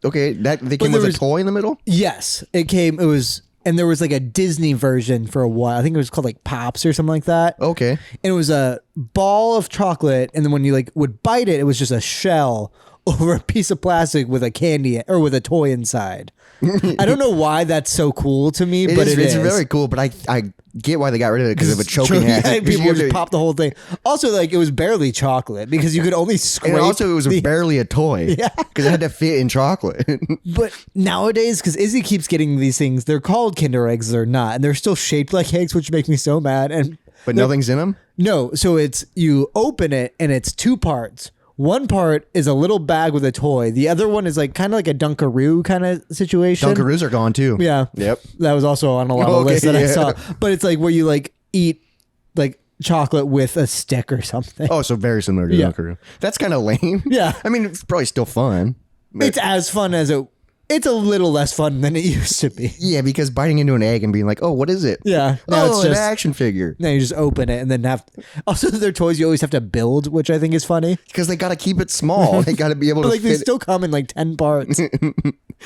Okay, that they came with a toy in the middle? Yes, and there was like a Disney version for a while. I think it was called like Pops or something like that. Okay. And it was a ball of chocolate, and then when you like would bite it, it was just a shell over a piece of plastic with a candy or with a toy inside. I don't know why that's so cool to me, but it's very cool. But I get why they got rid of it because of a choking hazard. People would just pop the whole thing. Also, like it was barely chocolate because you could only scrape. And also, it was barely a toy. Yeah, because it had to fit in chocolate. But nowadays, because Izzy keeps getting these things, they're called Kinder Eggs. They're not, and they're still shaped like eggs, which makes me so mad. But nothing's in them. No, so it's you open it and it's two parts. One part is a little bag with a toy. The other one is like kind of like a Dunkaroo kind of situation. Dunkaroos are gone too. Yeah. Yep. That was also on a lot of lists that I saw. But it's like where you like eat like chocolate with a stick or something. Oh, so very similar to Dunkaroo. That's kind of lame. Yeah. I mean, it's probably still fun. It's as fun as it's a little less fun than it used to be. Yeah, because biting into an egg and being like, oh, what is it? Yeah. Oh, an action figure. Now you just open it and then also their toys you always have to build, which I think is funny. Because they got to keep it small. They got to be able to like fit they still come in like 10 parts.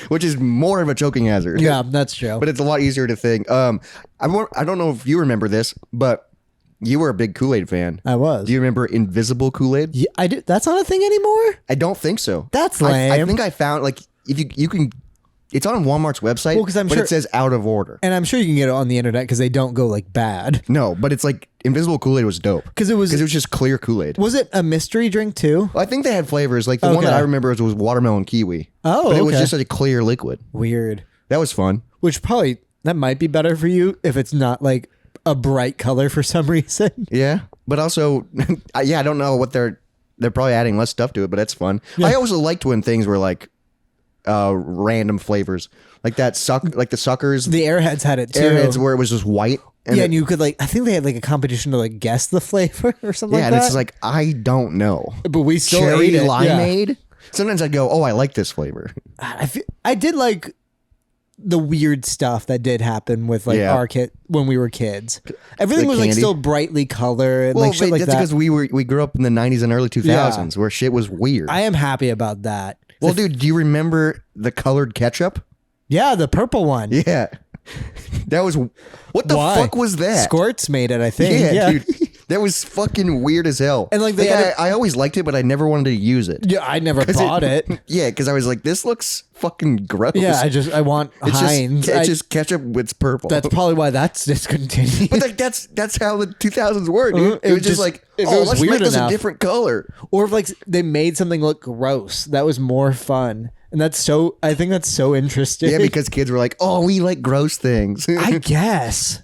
which is more of a choking hazard. Yeah, that's true. But it's a lot easier to think. I don't know if you remember this, but you were a big Kool-Aid fan. I was. Do you remember Invisible Kool-Aid? Yeah, I do. That's not a thing anymore? I don't think so. That's lame. I think I found like if you can. It's on Walmart's website, Well, 'cause I'm but sure- it says out of order. And I'm sure you can get it on the internet because they don't go like bad. No, but it's like Invisible Kool-Aid was dope. Because it was just clear Kool-Aid. Was it a mystery drink too? Well, I think they had flavors. Like the one that Okay. I remember was watermelon kiwi. Oh, but it was okay. just a clear liquid. Weird. That was fun. Which probably that might be better for you if it's not like a bright color for some reason. Yeah, but also, I don't know what they're probably adding less stuff to it, but that's fun. I also liked when things were like random flavors, like the suckers, The Airheads had it too. Airheads, where it was just white. And you could like I think they had like a competition to like guess the flavor or something like and that. it's just like I don't know. But we still Cherry ate it. limeade. Sometimes I'd go, oh, I like this flavor. I did like the weird stuff that did happen with like our kid when we were kids. Everything The was like candy. still brightly colored and Well, like shit like that's that. because we grew up in the 90s and early 2000s where shit was weird. I am happy about that. Well, dude, do you remember the colored ketchup? Yeah, the purple one. Yeah. That was what the Why? fuck was that? Squirts made it, I think. Yeah, dude. That was fucking weird as hell. And, like, they had I always liked it, but I never wanted to use it. Yeah, I never bought it. Yeah, because I was like, this looks fucking gross. Yeah, I want it's Heinz. Just, it's just ketchup with purple. That's probably why that's discontinued. but like that's how the 2000s were, dude. It was just like, if it oh, was let's weird make this enough. a different color. Or if like they made something look gross, that was more fun. And I think that's so interesting. Yeah, because kids were like, oh, we like gross things. I guess.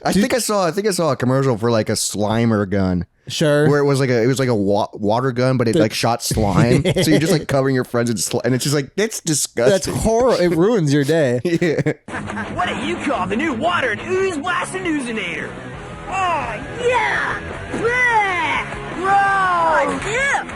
I think I saw a commercial for like a Slimer gun. Sure. Where it was like a water gun, but it like shot slime. So you're just like covering your friends in slime, and it's just like that's That's disgusting. horrible. It ruins your day. Yeah. What do you call the new water and ooze blasting oozinator? Oh, yeah! Gross! Ew!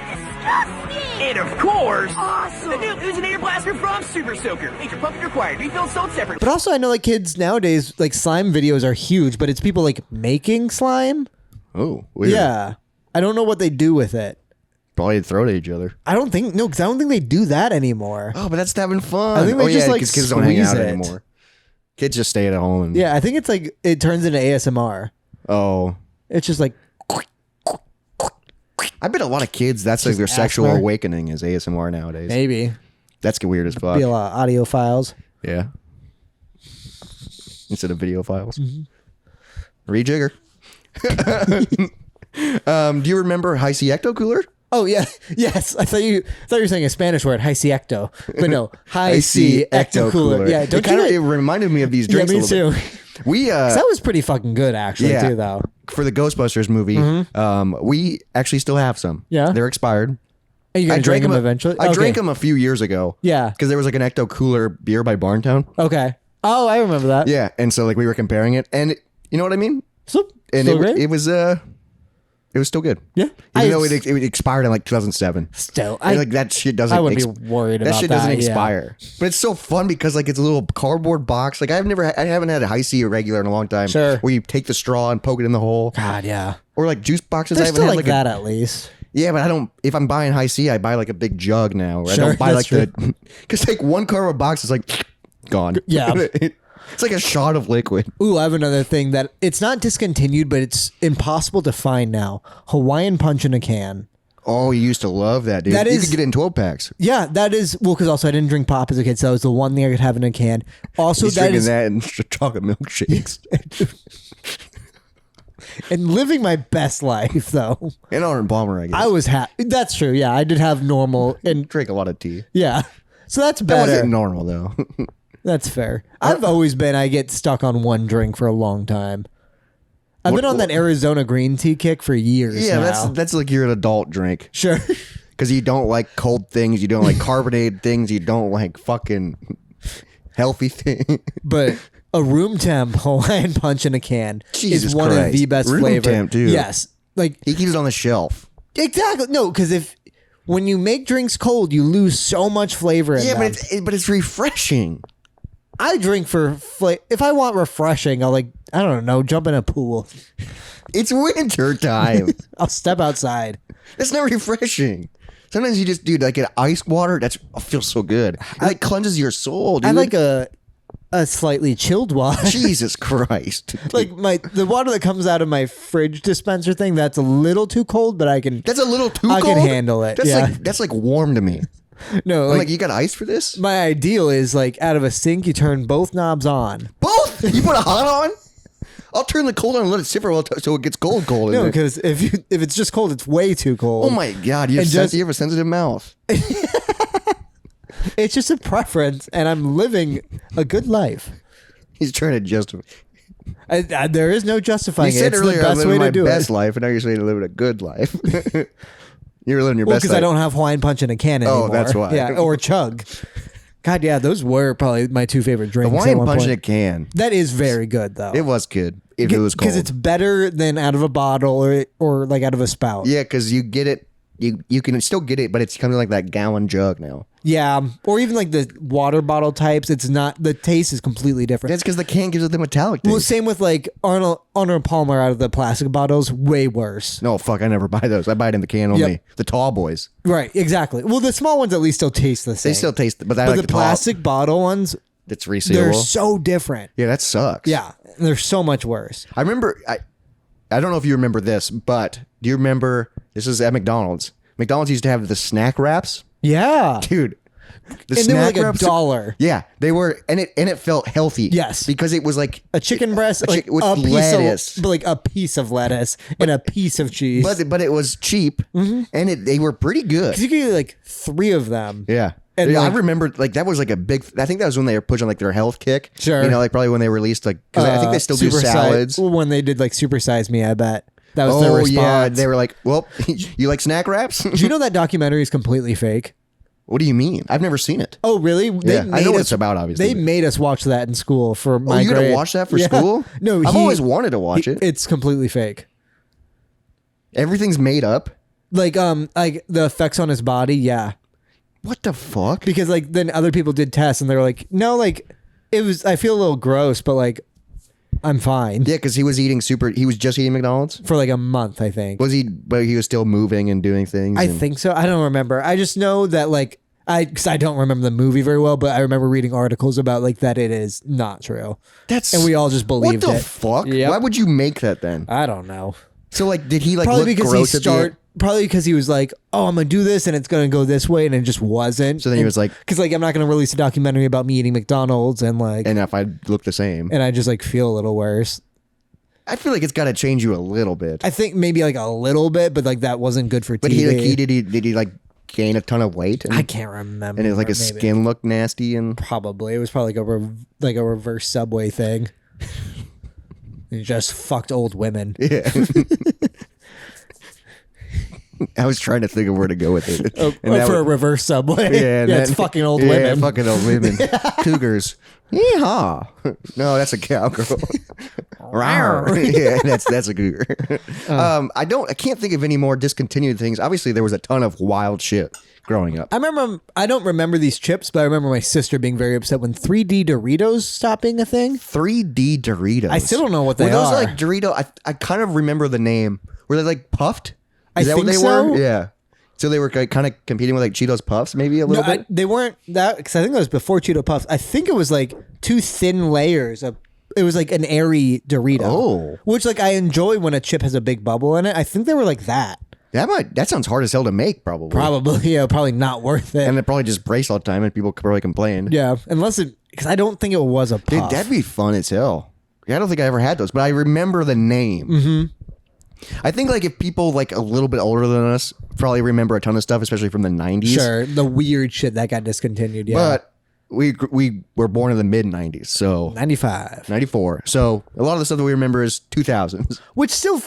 Disgusting! And of course, Awesome! the new oozinator blaster from Super Soaker. Major pumping required. Refill sold separately. But also I know like kids nowadays, like slime videos are huge, but it's people like making slime. Oh, weird. Yeah. I don't know what they do with it. Probably throw it at each other. I don't think they do that anymore. Oh, but that's having fun. I think they just, like, 'cause kids don't hang out squeeze it. anymore. Kids just stay at home. And, Yeah, I think it's like it turns into ASMR. Oh, It's just like I bet a lot of kids that's like their sexual ASMR. awakening is ASMR nowadays. maybe That's weird as fuck. be a lot of audio files. Yeah. Instead of video files. Mm-hmm. Rejigger. Do you remember High C Ecto Cooler? Oh yeah, yes. I thought you were saying a Spanish word, high ciecto, but no, high C ecto cooler. Yeah, don't it you? reminded me of these Yeah, drinks. me a little too. bit. We That was pretty fucking good, actually, yeah, too. Though for the Ghostbusters movie, we actually still have some. Yeah? They're expired. are you gonna drink them eventually? I Okay. drank them a few years ago. Yeah. because there was like an Ecto Cooler beer by Barntown. Okay. Oh, I remember that. Yeah, and so like we were comparing it, and you know what I mean. So, And still great? it was still good. Yeah. Even though it expired in like 2007. Still, Like that shit doesn't. I would be worried that about shit that, doesn't yeah. expire. But it's so fun because like it's a little cardboard box. Like I haven't had a High C or regular in a long time. Sure. Where you take the straw and poke it in the hole, God, yeah. or like juice boxes. They're I haven't still had like like that at least. Yeah, but I don't. If I'm buying high C, I buy like a big jug now. I Sure, don't buy that's like the because like one cardboard box is like gone. Yeah. It's like a shot of liquid. Ooh, I have another thing that it's not discontinued, but it's impossible to find now. Hawaiian Punch in a can. Oh, you used to love that, dude. That You is- could get it in 12 packs. Yeah, that is well because also I didn't drink pop as a kid, so that was the one thing I could have in a can. Also, He's that drinking is that and chocolate milkshakes. and living my best life though. And Arnold Palmer, I guess. I was happy. That's true. Yeah, I did have normal and drink a lot of tea. yeah, so that's That better. wasn't normal though. That's fair. I've always been. I get stuck on one drink for a long time. I've been on that Arizona green tea kick for years. Yeah, now. that's like you're an adult drink Sure. because you don't like cold things, you don't like carbonated things, you don't like fucking healthy things. But a room temp Hawaiian Punch in a can Jesus is one of Christ. the best Room flavors. temp, too. Yes, like He keeps it on the shelf. exactly. No, because when you make drinks cold, you lose so much flavor. In Yeah, them. but it's refreshing. I drink for if I want refreshing, I'll I don't know, jump in a pool. It's winter time. I'll step outside. That's not refreshing. Sometimes you just do like an ice water. That feels so good. It like cleanses your soul, dude. I like a slightly chilled water. Jesus Christ. Like the water that comes out of my fridge dispenser thing, that's a little too cold, but I can. That's a little too I cold. can handle it. That's Yeah. that's like warm to me. No, I'm like, you got ice for this? my ideal is out of a sink, you turn both knobs on. Both? You put a hot on? I'll turn the cold on and let it sit for a while so it gets cold. No, in there. because if it's just cold, it's way too cold. Oh my God, you And just- have a sensitive mouth. It's just a preference, and I'm living a good life. He's trying to justify. There is no justifying You it. said It's earlier the I'm best way living to my do best it. life, and now you're saying to live a good life. You're living your Well, best because life. I don't have Hawaiian Punch in a can Oh, anymore. that's why. Yeah, or chug. God, yeah, those were probably my two favorite drinks. The at wine one punch in a point. can. That is very good, though. It was good if it was cold. Because it's better than out of a bottle or out of a spout. Yeah, because you get it. You can still get it, but it's coming like that gallon jug now. Yeah, or even the water bottle types. It's not, the taste is completely different. That's because the can gives it the metallic taste. Well, same with Arnold Palmer out of the plastic bottles, way worse. No, fuck, I never buy those. I buy it in the can only. Yep. The tall boys. Right, exactly. Well, the small ones at least still taste the same. They still taste, but I but like the the tall. plastic bottle ones, It's they're resealable. so different. Yeah, that sucks. Yeah, they're so much worse. I remember, I don't know if you remember this, but do you remember, this is at McDonald's. McDonald's used to have the snack wraps. Yeah. Dude. The And they were like wraps- $1. Yeah, they were, and it felt healthy. Yes. Because it was like A chicken breast, chick- with a piece lettuce. of, a piece of lettuce and a piece of cheese. but it was cheap, and they were pretty good. 'Cause you could get 3 of them. Yeah. And Yeah, I like- remember that was like a big. I think that was when they were pushing their health kick. Sure. Probably when they released because I think they still do Super salads. Well, when they did Super Size Me, I bet that was their response. yeah, they were like, "Well, you like snack wraps?" Do you know that documentary is completely fake? What do you mean? I've never seen it. Oh, really? Yeah, I know what it's about, obviously, They but- made us watch that in school for my you grade. gotta watch that for Yeah. school? No, I've always wanted to watch it. It's completely fake. Everything's made up. Like the effects on his body, yeah. What the fuck? Because then other people did tests and they were like, no, it was. I feel a little gross, but I'm fine. Yeah, because he was eating He was just eating McDonald's. For a month, I think. Was he? But he was still moving and doing things. I and- think so. I don't remember. I just know that because I don't remember the movie very well, but I remember reading articles about that it is not true. and we all just believed What the it. fuck? Yep. Why would you make that then? I don't know. So did he Probably look because gross at the end? Probably because he was like, "Oh, I'm gonna do this, and it's gonna go this way," and it just wasn't. So then he was like- "Because I'm not gonna release a documentary about me eating McDonald's and And if I look the same, and I just feel a little worse." I feel like it's got to change you a little bit. I think maybe a little bit, but that wasn't good for But TV. did he gain a ton of weight? And, I can't remember. and his his maybe. skin looked nasty and Probably it was probably a reverse Subway thing. He just fucked old women. yeah. I was trying to think of where to go with it. And that for a was- reverse Subway. yeah, and it's then- fucking old yeah, women. fucking old women, cougars. Yeehaw! No, that's a cowgirl. Rawr. Yeah, that's a cougar. I can't think of any more discontinued things. Obviously, there was a ton of wild shit growing up. I don't remember these chips, but I remember my sister being very upset when 3D Doritos stopped being a thing. 3D Doritos. I still don't know what they Were those are. Dorito? I kind of remember the name. Were they puffed? Is that think what they so. were? Yeah. So they were kind of competing with like Cheetos Puffs, maybe a little bit. They weren't that because I think that was before Cheeto Puffs. I think it was like 2 thin layers of. It was like an airy Dorito. Oh. Which like I enjoy when a chip has a big bubble in it. I think they were like that. That sounds hard as hell to make, probably. Probably, yeah, probably not worth it. And it probably just breaks all the time, and people probably complain. Yeah, unless it because I don't think it was a puff. Dude, that'd be fun as hell. Yeah, I don't think I ever had those, but I remember the name. Mm-hmm. I think like if people like a little bit older than us probably remember a ton of stuff, especially from the 90s. Sure, the weird shit that got discontinued. Yeah, But we were born in the mid 90s, so 95, 94. So a lot of the stuff that we remember is 2000s. which still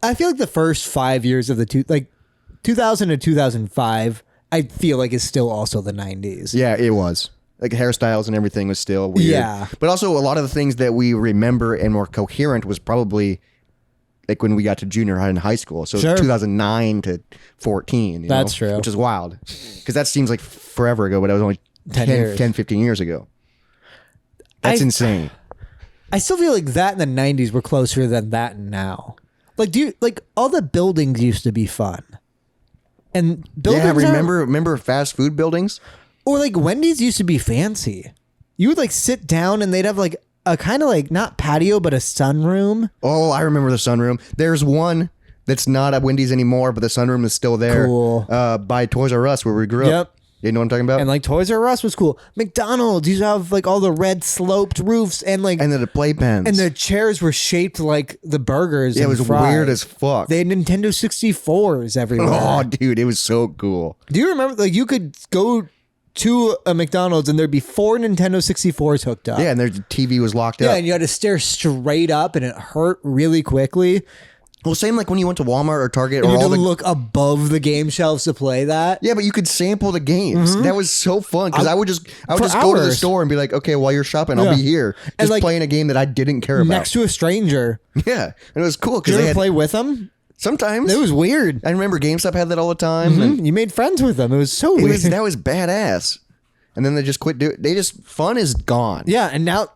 I feel like the first 5 years of the 2000 to 2005. I feel like is still also the 90s. Yeah, it was. Like hairstyles and everything was still weird. Yeah. But also a lot of the things that we remember and were coherent was probably like when we got to junior high and high school. So Sure. 2009 to 14. That's true. Which is wild. Because that seems like forever ago, but it was only 10, 15 years ago. That's insane. I still feel like that in the 90s were closer than that now. Like, all the buildings used to be fun. And buildings Yeah, remember fast food buildings? or like Wendy's used to be fancy. You would like sit down and they'd have like a kind of like not patio, but a sunroom. Oh, I remember the sunroom. There's one that's not at Wendy's anymore, but the sunroom is still there. Cool. By Toys R Us where we grew up. You know what I'm talking about? And like Toys R Us was cool. McDonald's used to have like all the red sloped roofs and like and then the playpens. and the chairs were shaped like the burgers. Yeah, it and was fries. weird as fuck. They had Nintendo 64s everywhere. Oh, dude, it was so cool. Do you remember like you could go to a McDonald's and there'd be 4 Nintendo 64s hooked up? Yeah, and their TV was locked Yeah, up. and you had to stare straight up and it hurt really quickly. Well, same like when you went to Walmart or Target And or you all had to the look above the game shelves to play that. Yeah, but you could sample the games. That was so fun because I would just for go to the hours. store and be like, okay, while you're shopping, I'll Yeah. be here And, just like, playing a game that I didn't care about. Next to a stranger. Yeah, and it was cool Did because you they ever had play with them? sometimes It was weird. I remember GameStop had that all the time. And You made friends with them. It was so weird. that was badass. And then they just quit doing. They just fun is gone. Yeah, and now,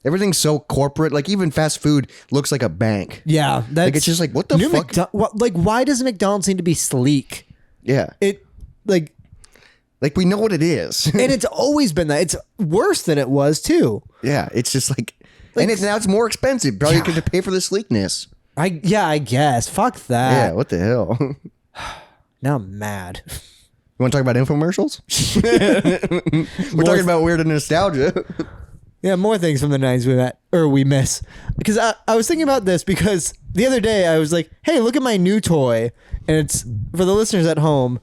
Everything's so corporate. Like even fast food looks like a bank. yeah, that's Like it's just like what the new fuck? like why does McDonald's need to be sleek? Yeah, It like, like we know what it is. and it's always been that. It's worse than it was too. Yeah, it's just like and now it's more expensive. Probably Yeah. because to pay for the sleekness. I guess. Fuck that. Yeah, what the hell? You Now I'm mad. want to talk about infomercials? We're talking about weird and nostalgia. Yeah, more things from the 90s we miss. Because I was thinking about this because the other day I was like, hey, look at my new toy. And it's, for the listeners at home,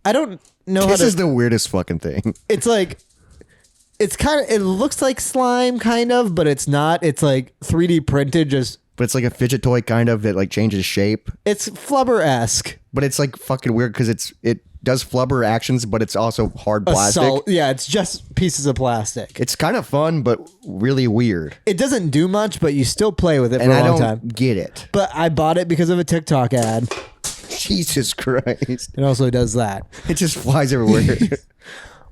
I don't know This how is to, the weirdest fucking thing. it's like, it's kind of, it looks like slime kind of, but it's not. It's like 3D printed, just, But it's like a fidget toy kind of that like changes shape. it's flubber-esque. But it's like fucking weird because it does flubber actions, but it's also hard plastic. Yeah, it's just pieces of plastic. It's kind of fun, but really weird. It doesn't do much, but you still play with it And for a I long don't time. get it. But I bought it because of a TikTok ad. Jesus Christ. It also does that. It just flies everywhere.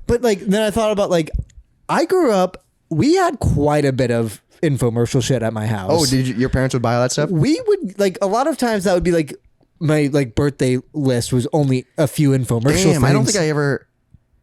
But like then I thought about like I grew up, we had quite a bit of infomercial shit at my house. Oh, did your parents would buy all that stuff? We would like a lot of times that would be like my like birthday list was only a few infomercial Damn, things. I don't think I ever.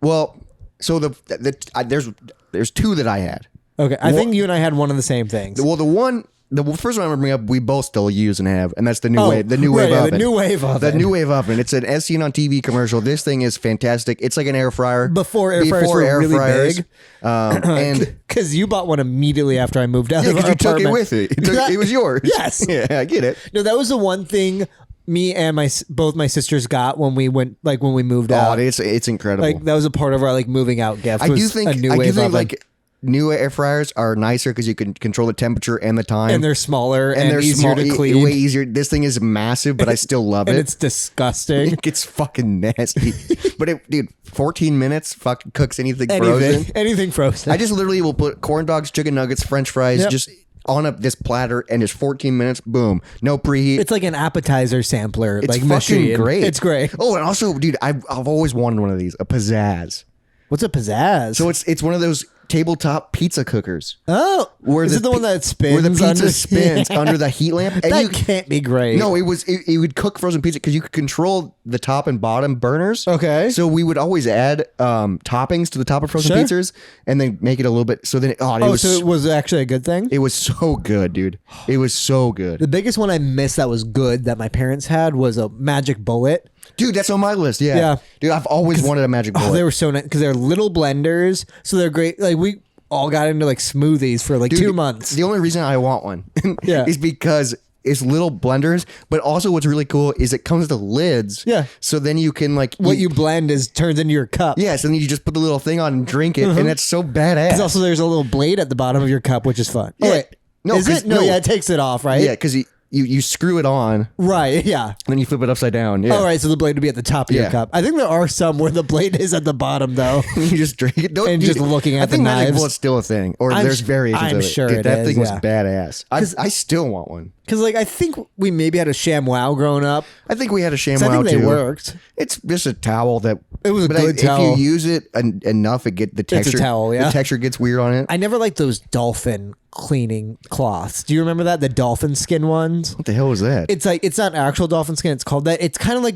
Well, so there's two that I had. Okay, I think you and I had one of the same things. Well, the first one I'm gonna bring up, we both still use and have, and that's the new Oh, wave, the new right, wave yeah, oven. the new wave oven. The new wave oven. It's an as seen on TV commercial. This thing is fantastic. It's like an air fryer. Before air fryers were air really fryers. big. And Because you bought one immediately after I moved out yeah, of our because you took it apartment. with it. It was yours. Yes. Yeah, I get it. No, that was the one thing me and both my sisters got when we went when we moved Oh, out. it's incredible. Like that was a part of our like moving out gift. I do was think a new wave oven. like new air fryers are nicer because you can control the temperature and the time, and they're smaller and, they're easier small, to clean. way easier. This thing is massive, but I still love and it. it's disgusting. It's fucking nasty. But dude, 14 minutes fucking cooks anything frozen. Anything frozen. I just literally will put corn dogs, chicken nuggets, French fries, Yep. just on this platter, and just 14 minutes, boom, no preheat. it's like an appetizer sampler, It's like fucking machine. great. It's great. Oh, and also, dude, I've always wanted one of these, a pizzazz. What's a pizzazz? So it's one of those tabletop pizza cookers. Oh, is it the one that spins? Where the pizza under? spins under the heat lamp? And That can't be great. No, it would cook frozen pizza because you could control the top and bottom burners. Okay. So we would always add toppings to the top of frozen Sure. pizzas and then make it a little bit. So then so it was actually a good thing? it was so good, dude. It was so good. The biggest one I missed that was good that my parents had was a magic bullet. Dude, that's on my list. Yeah. Yeah. Dude, I've always wanted a magic bullet. Oh, they were so nice because they're little blenders, so they're great. Like we all got into like smoothies for like Dude, 2 months. The only reason I want one Yeah. is because it's little blenders, but also what's really cool is it comes with lids. Yeah. So then you can like What you blend turns into your cup. Yes, and then you just put the little thing on and drink it, and that's so badass. Because also there's a little blade at the bottom of your cup, which is fun. Yeah. Oh, wait. No, is 'cause- it? No, no. yeah, it takes it off, right? Yeah, because you screw it on, Right, yeah. then you flip it upside down. Yeah. All right, so the blade would be at the top of your Yeah. cup. I think there are some where the blade is at the bottom, though. You just drink it. And just looking at I think the magic knives. bullet's still a thing, or I'm there's sh- variations I'm of it. sure Dude, it that is, thing was yeah. badass. I still want one. Because like I think we maybe had a ShamWow growing up. I think we had a 'Cause I ShamWow think they too. worked. It's just a towel that It was a but good towel. If you use it enough, the a texture. towel, yeah. The texture gets weird on it. I never liked those dolphin cleaning cloths. Do you remember that? The dolphin skin ones? What the hell was that? It's like it's not actual dolphin skin. It's called that. It's kind of like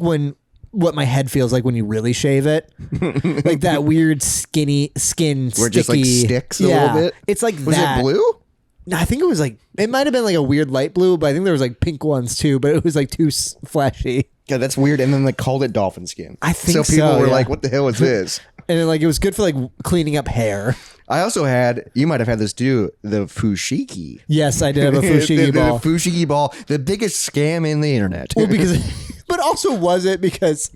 what my head feels like when you really shave it, like that weird skinny skin. Where it just like sticky- sticks a yeah, little bit. It's like Was that. it blue? No, I think it was like it might have been like a weird light blue, but I think there was like pink ones too. But it was like too flashy. Yeah, that's weird. And then they called it dolphin skin. I think so. People so, were yeah. like, "What the hell is this?" And then, like it was good for like cleaning up hair. I also had. You might have had this too. The fushigi. Yes, I did have a fushigi ball. The fushigi ball, the biggest scam in the internet. Well, because, but also was it because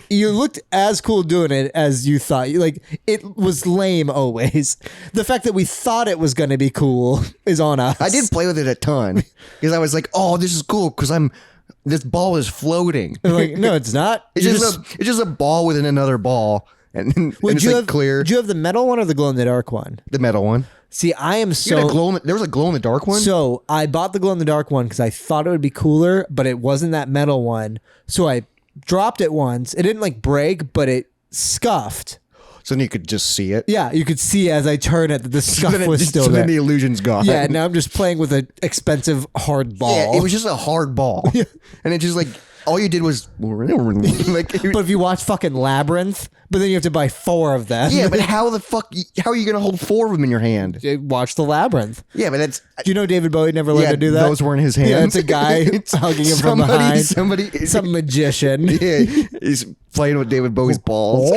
you looked as cool doing it as you thought? Like it was lame always. The fact that we thought it was going to be cool is on us. I did play with it a ton because I was like, "Oh, this is cool," because this ball is floating. I'm like, no, it's not. It's You it's just a ball within another ball, and Would it's you like have clear. Do you have the metal one or the glow in the dark one? The metal one. See, I am You had a so. there was a glow in the dark one. So I bought the glow in the dark one because I thought it would be cooler, but it wasn't that metal one. So I dropped it once. It didn't like break, but it scuffed. So then you could just see it. Yeah, you could see as I turn it that the scuff Then was still there. then the illusion's gone. Yeah, now I'm just playing with an expensive hard ball. Yeah, it was just a hard ball, and it just like all you did was like. But if you watch fucking Labyrinth, but then you have to buy 4 of them. Yeah, but how are you gonna hold 4 of them in your hand? Watch the Labyrinth. Yeah, but that's Do you know David Bowie never learned yeah. to do that? Those weren't his hands. Yeah, it's a guy hugging him from behind. Somebody, Some magician. yeah, he's playing with David Bowie's balls.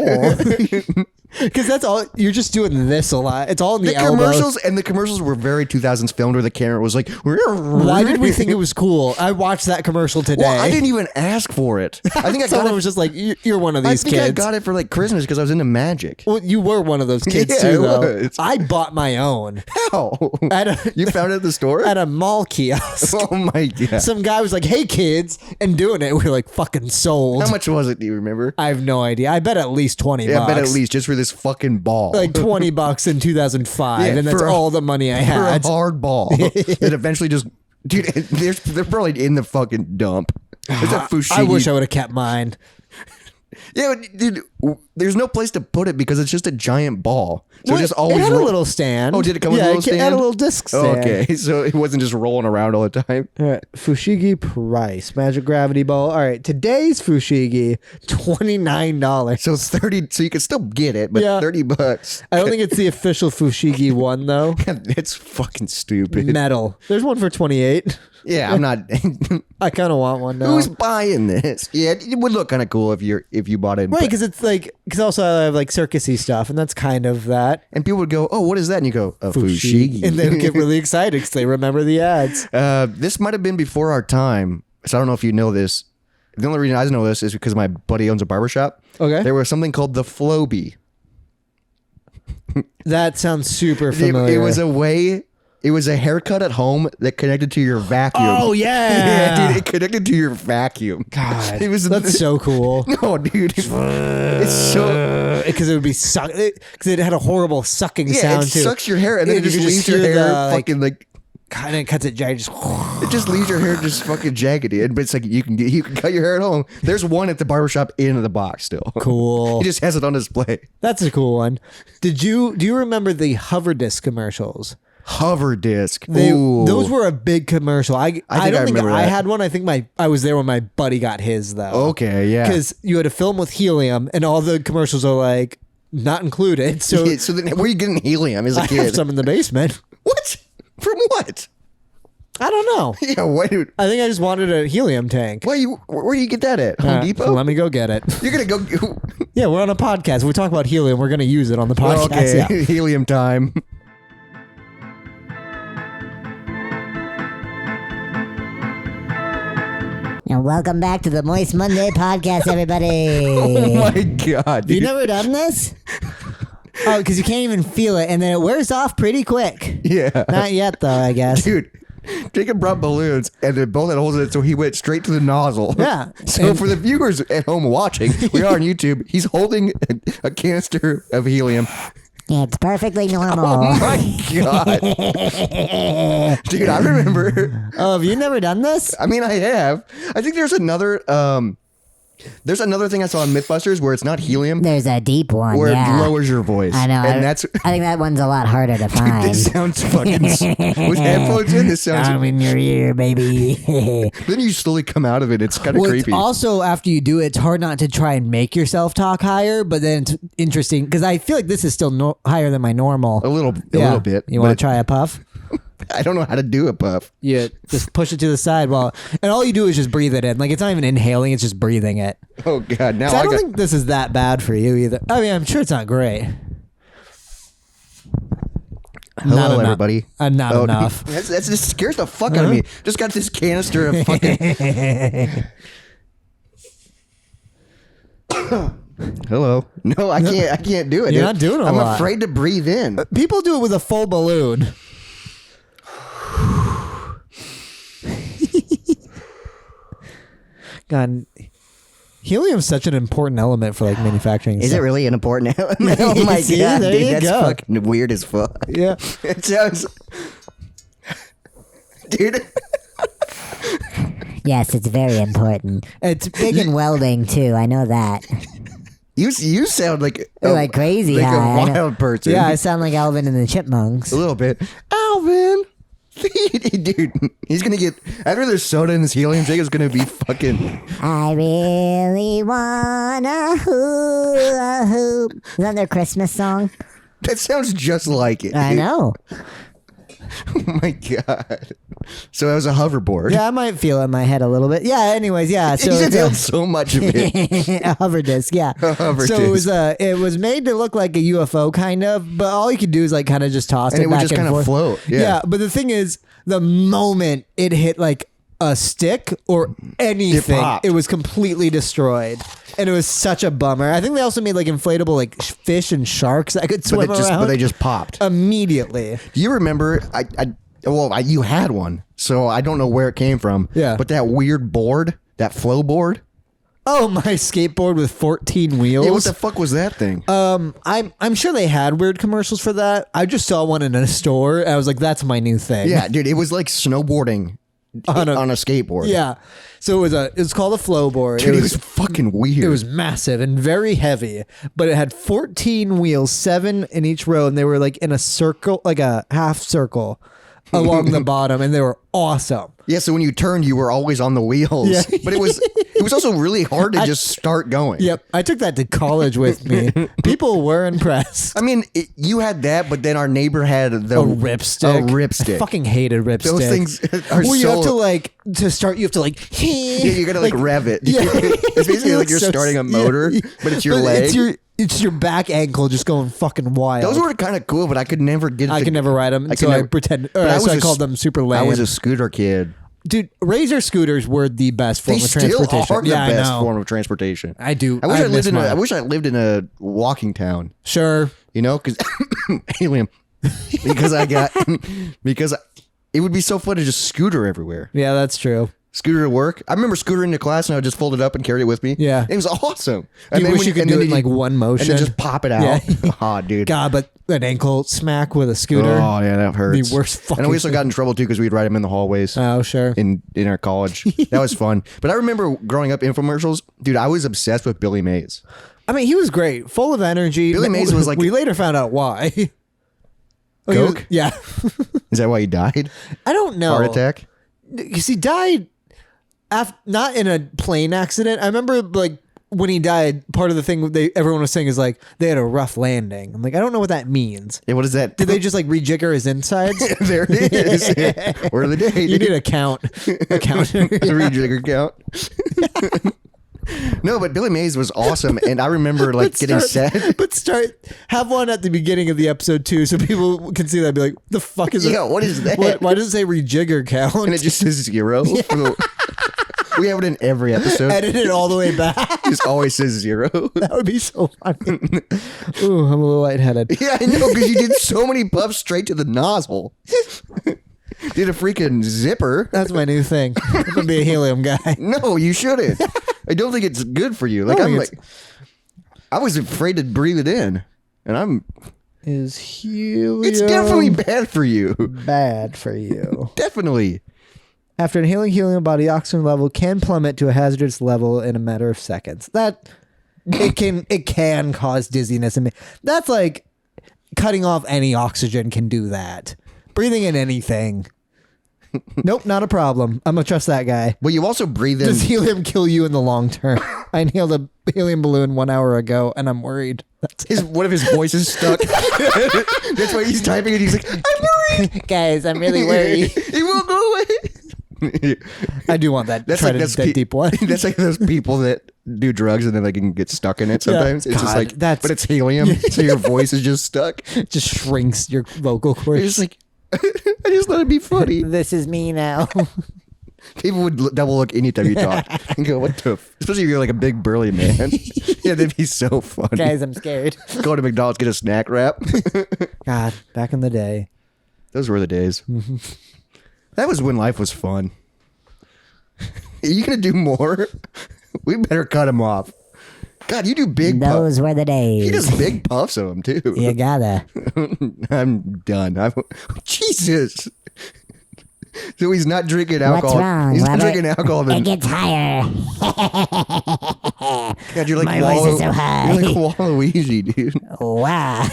Because that's all you're just doing this a lot. It's all in the, The elbows. commercials were very 2000s filmed where the camera was like. Why did we think it was cool? I watched that commercial today. Well, I didn't even ask for it. I think I got Someone it. was just like, "You're one of I these think kids." I got it for like Christmas because I was into magic. Well, you were one of those kids Yeah, too, I though. was. I bought my own How? at a, You found it at the store? at a mall kiosk. Oh my god! Some guy was like, "Hey kids," and doing it. We were like, "Fucking sold." How much was it? Do you remember? I have no idea. I bet at least 20 Yeah, I bucks. bet at least just for this fucking ball. like 20 bucks in 2005, Yeah, and that's for a- all the money I for a had. hard ball that eventually just. Dude, they're probably in the fucking dump. It's a fushigi. I wish I would have kept mine. Yeah, but, dude, there's no place to put it because it's just a giant ball. So Well, it just always it had a roll- little stand. Oh, did it come with yeah, a little it had stand? a little disc stand. Okay, so it wasn't just rolling around all the time. All right, Fushigi price, magic gravity ball. All right, today's Fushigi, $29. So it's 30. So you can still get it, but Yeah. $30. I don't think it's the official Fushigi one though. That's fucking stupid. Metal. There's one for 28. Yeah, I'm not. I kind of want one now. Who's buying this? Yeah, it would look kind of cool if you bought it. Right, because it's like, because also I have like circusy stuff, and that's kind of that. And people would go, "Oh, what is that?" And you go, "A fushigi." And they would get really excited because they remember the ads. This might have been before our time, so I don't know if you know this. The only reason I know this is because my buddy owns a barbershop. Okay. There was something called the Flowbee. That sounds super It familiar. was a haircut at home that connected to your vacuum. Oh, yeah. Yeah, dude, it connected to your vacuum. God, it was that's so cool. No, dude, it's so Because it would be because it had a horrible sucking yeah. sound It too. sucks your hair and then Yeah, it just you could leaves your hear hair the, like, fucking like kind of cuts it jagged. It just leaves your hair just fucking jaggedy. But it's like you can cut your hair at home. There's one at the barbershop in the box still. Cool. He just has it on display. That's a cool one. Do you remember the hover disc commercials? Hover disc. Those were a big commercial. I don't think remember I that. had one. I think I was there when my buddy got his though. Okay, yeah. Because you had to film with helium, and all the commercials are like not included. So, So then, where are you getting helium as a I kid? have some in the basement. What? From what? I don't know. Yeah, why? I think I just wanted a helium tank. Where do you get that at? Home Depot? Let me go get it. You're gonna go. Yeah, we're on a podcast. We talk about helium. We're going to use it on the podcast. Okay, Yeah. helium time. And welcome back to the Moist Monday podcast, everybody. Oh my god! You Dude. never done this? Oh, because you can't even feel it, and then it wears off pretty quick. Yeah. Not yet, though, I guess. Dude, Jacob brought balloons and they both had holes in it, so he went straight to the nozzle. Yeah. So for the viewers at home watching, we are on YouTube. He's holding a canister of helium. It's perfectly normal. Oh my god, dude! I remember. Oh, have you never done this? I mean, I have. I think there's another. There's another thing I saw on MythBusters where it's not helium, There's a deep one. where yeah. it lowers your voice. I know. and that's. I think that one's a lot harder to find. This sounds fucking. With headphones in, this sounds. I'm in your ear, baby. Then you slowly come out of it. It's kind of Well, creepy. it's also, after you do it, it's hard not to try and make yourself talk higher, but then it's interesting because I feel like this is still higher than my normal. a little bit. You want but to try a puff? I don't know how to do a puff. You just push it to the side and all you do is just breathe it in. Like, it's not even inhaling, it's just breathing it. Oh god! Now So I I don't got. think this is that bad for you either. I mean, I'm sure it's not great. Hello, Not enough. everybody. Not Oh, enough. That's just scares the fuck out of me. Just got this canister of fucking. Hello. No, I can't. I can't do it. You're dude. not doing a I'm lot. afraid to breathe in. People do it with a full balloon. God, helium's such an important element for like manufacturing. Is it stuff. really an important element? Oh my See, god, there dude, you that's go. fucking weird as fuck. Yeah. It sounds. Dude. Yes, it's very important. It's Big in welding too. I know that. You sound like Like crazy like high, I a know. wild person. Yeah, I sound like Alvin and the Chipmunks. a little bit. Alvin, dude, he's gonna get after there's soda in this helium. Jacob's gonna be fucking. I really wanna hula hoop. Is that their Christmas song? That sounds just like it. I dude. know. Oh my god. So it was a hoverboard. Yeah, I might feel it in my head a little bit. Yeah. Anyways, yeah. So He's it's inhaled so much of it. a hover disc. Yeah. hover so disc. it was made to look like a UFO kind of, but all you could do is like kind of just toss And it it would back just and kind of forth. float. Yeah. But the thing is, the moment it hit like a stick or anything, popped. it was completely destroyed. And it was such a bummer. I think they also made like inflatable like fish and sharks that could swim But around they just popped. immediately. Do you remember? You had one, so I don't know where it came from. Yeah. But that weird board, that flow board. Oh, my skateboard with 14 wheels. Yeah, what the fuck was that thing? I'm sure they had weird commercials for that. I just saw one in a store. And I was like, that's my new thing. Yeah, dude, it was like snowboarding on a skateboard. Yeah. So it was called a flow board. Dude, it was fucking weird. It was massive and very heavy, but it had 14 wheels, 7 in each row, and they were like in a circle, like a half circle along the bottom, and they were awesome. Yeah, so when you turned, you were always on the wheels. Yeah. But it was also really hard to just start going. Yep. I took that to college with me. People were impressed. I mean, you had that, but then our neighbor had A ripstick. A ripstick. I fucking hated ripsticks. Those things are well, you so. have to to start, you have to like. Yeah, you gotta like rev it. Yeah. It's basically like you're So- starting a motor, yeah. but it's your But leg. It's your back ankle just going fucking wild. Those were kind of cool, but I could never get. I could never ride them, could so I never- pretend. But So I a called s- them super lame. I was a scooter kid. Dude, Razor scooters were the best form They of still transportation. are the yeah, best I know. form of transportation. I do. I wish I miss lived in. mine. I wish I lived in a walking town. Sure. You know, because helium. Because it would be so fun to just scooter everywhere. Yeah, that's true. Scooter to work. I remember scootering to class and I would just fold it up and carry it with me. Yeah. It was awesome. You wish you could and do then it in like one motion. And then just pop it out. Yeah. Oh, dude. God, but an ankle smack with a scooter. Oh, yeah, that hurts. The worst fucking And we also thing. got in trouble, too, because we'd ride them in the hallways. Oh, sure. In our college. That was fun. But I remember growing up infomercials. Dude, I was obsessed with Billy Mays. I mean, he was great, full of energy. Billy Mays was like- We later found out why. Oh, he was- Coke? yeah. Is that why he died? I don't know. Heart attack? Because he died not in a plane accident. I remember like when he died, part of the thing everyone was saying is like they had a rough landing. I'm like, I don't know what that means. Yeah, what is that? Did they just like rejigger his insides? There it is. Word of the day. You need a count. A count. A rejigger count. No, but Billy Mays was awesome, and I remember like getting sad. But have one at the beginning of the episode too, so people can see that and be like, "The fuck is Yeah, it? what is that? Why does it say rejigger count?" And it just says 0. We have it in every episode. edit it all the way back. It just always says 0. That would be so funny. Ooh, I'm a little lightheaded. Yeah, I know, because you did so many puffs straight to the nozzle. Did a freaking zipper. That's my new thing. I'm gonna be a helium guy. No, you shouldn't. I don't think it's good for you. Like I I'm think like, I was afraid to breathe it in, and Is helium? it's definitely bad for you. bad for you. Definitely. After inhaling helium, body oxygen level can plummet to a hazardous level in a matter of seconds. It can cause dizziness. And that's like cutting off any oxygen can do that. Breathing in anything. Nope, not a problem. I'm gonna trust that guy. But you also breathe in. Does helium kill you in the long term? I inhaled a helium balloon 1 hour ago, and I'm worried. One of his voices stuck. That's why he's typing it. He's like, I'm worried. Guys, I'm really worried. It won't go away. I do want that. That's Try like to that deep one. That's like those people that do drugs and then they can get stuck in it sometimes. It's just God, like, that's- but it's helium, so your voice is just stuck. It just shrinks your vocal You're cords. just like, I just let it be funny. This is me now. People would double look anytime you talk and go, what the especially if you're like a big burly man. Yeah, that'd be so funny. Guys, I'm scared. Go to McDonald's, get a snack wrap. God, back in the day. Those were the days. That was when life was fun. Are you going to do more? We better cut him off. God, you do big puffs. Those were the days. He does big puffs of them, too. You gotta. I'm done. Jesus. So he's not drinking alcohol. What's wrong, He's not Robert? drinking alcohol. Then It gets higher. God, you're like My voice is so high. You're like Waluigi, dude. Wow.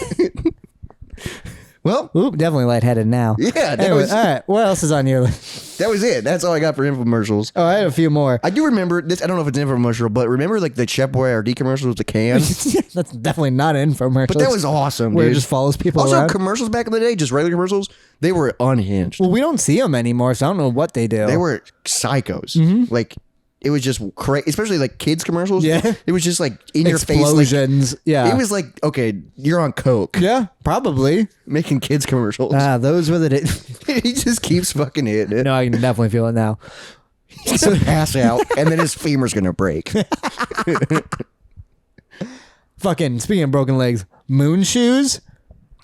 Well, Ooh, definitely lightheaded now. yeah, that Anyway, was all right. What else is on your list? that was it. That's all I got for infomercials. Oh, I had a few more. I do remember this. I don't know if it's an infomercial, but remember like the Chef Boyardee commercial with the cans. That's definitely not an infomercial. But that was awesome, where dude. it just follows people Also, around. commercials back in the day, just regular commercials, they were unhinged. Well, we don't see them anymore, so I don't know what they do. They were psychos. Like it was just crazy, especially like kids commercials. Yeah. It was just like in your face. explosions. Like, yeah. It was like, okay, you're on coke Yeah, probably. making kids commercials. Ah, those were the days. He just keeps fucking hitting it. No, I can definitely feel it now. He's gonna pass out, and then his femur's gonna break. Fucking speaking of broken legs, moon shoes.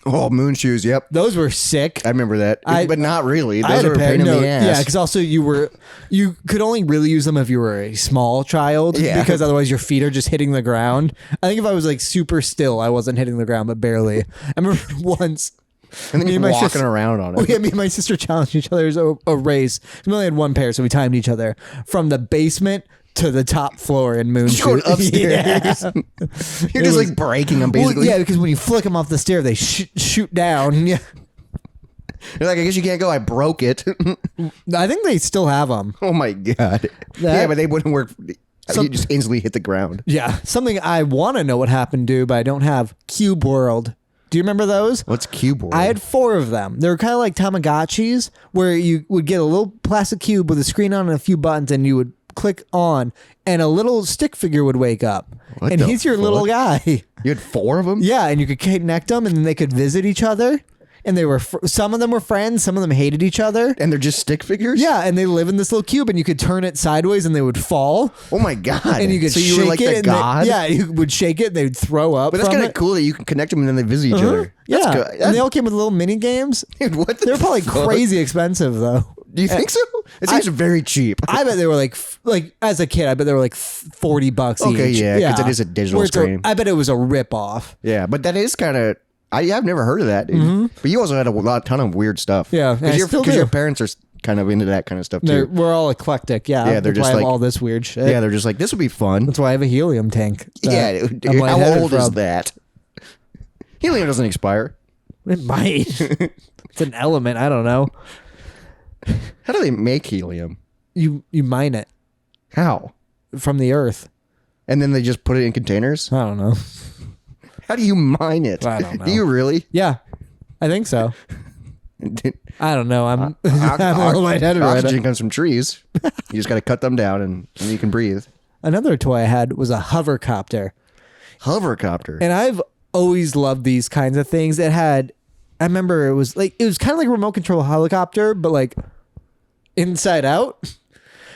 Oh, moon shoes. Yep, Those were sick. I remember that, but not really. I Those had were a pain in the ass. Yeah, because also you could only really use them if you were a small child. Yeah. Because otherwise your feet are just hitting the ground. I think if I was like super still, I wasn't hitting the ground, but barely. I remember once. and then me you're and my walking sister- around on Oh it. yeah, me and my sister challenged each other as a race. We only had one pair, so we timed each other from the basement to the top floor in moon Just going shoes. upstairs. Yeah. You're just like breaking them, Well, basically. yeah, because when you flick them off the stair, they shoot down. Yeah, You're like, I guess you can't go. I broke it. I think they still have them. Oh my god. Yeah, but they wouldn't work. You just instantly hit the ground. Yeah, something I want to know what happened to, but I don't have. Cube World. Do you remember those? What's Cube World? I had 4 of them. They were kind of like Tamagotchis, where you would get a little plastic cube with a screen on and a few buttons, and you would click on, and a little stick figure would wake up. What and the he's your little fuck? guy. You had 4 of them? Yeah, and you could connect them, and then they could visit each other. And they were some of them were friends, some of them hated each other. And they're just stick figures? Yeah, and they live in this little cube, and you could turn it sideways, and they would fall. Oh my god. And you could so shake you were like it. the and god? yeah, you would shake it. They would throw up. But that's from kind of it. cool that you can connect them and then they visit each other. Yeah, That's good. and they all came with little mini games. Dude, what the They're probably fuck? crazy expensive though. Do you think so? It seems very cheap. I bet they were like as a kid, I bet they were like $40 Okay, each. yeah, 'cause it is a digital Where it's stream. I bet it was a rip off. Yeah, but that is kind of. I've never heard of that, dude. But you also had a ton of weird stuff. Yeah, and I still do. your parents are kind of into that kind of stuff too. We're all eclectic. Yeah, Yeah, they're that's just why I have like- all this weird shit. Yeah, they're just like, this would be fun. That's why I have a helium tank. Yeah, that dude, I'm how lightheaded old is from. that? Helium doesn't expire. It might. It's an element. I don't know. How do they make helium? You mine it How? from the earth. And then they just put it in containers? I don't know. How do you mine it? I don't know. Do you really? Yeah, I think so. I don't know. I'm I'm a little lightheaded right Oxygen now. comes from trees. You just got to cut them down and you can breathe. Another toy I had was a hovercopter. Hovercopter. And I've always loved these kinds of things. It had, I remember it was kind of like a remote control helicopter, but like inside out,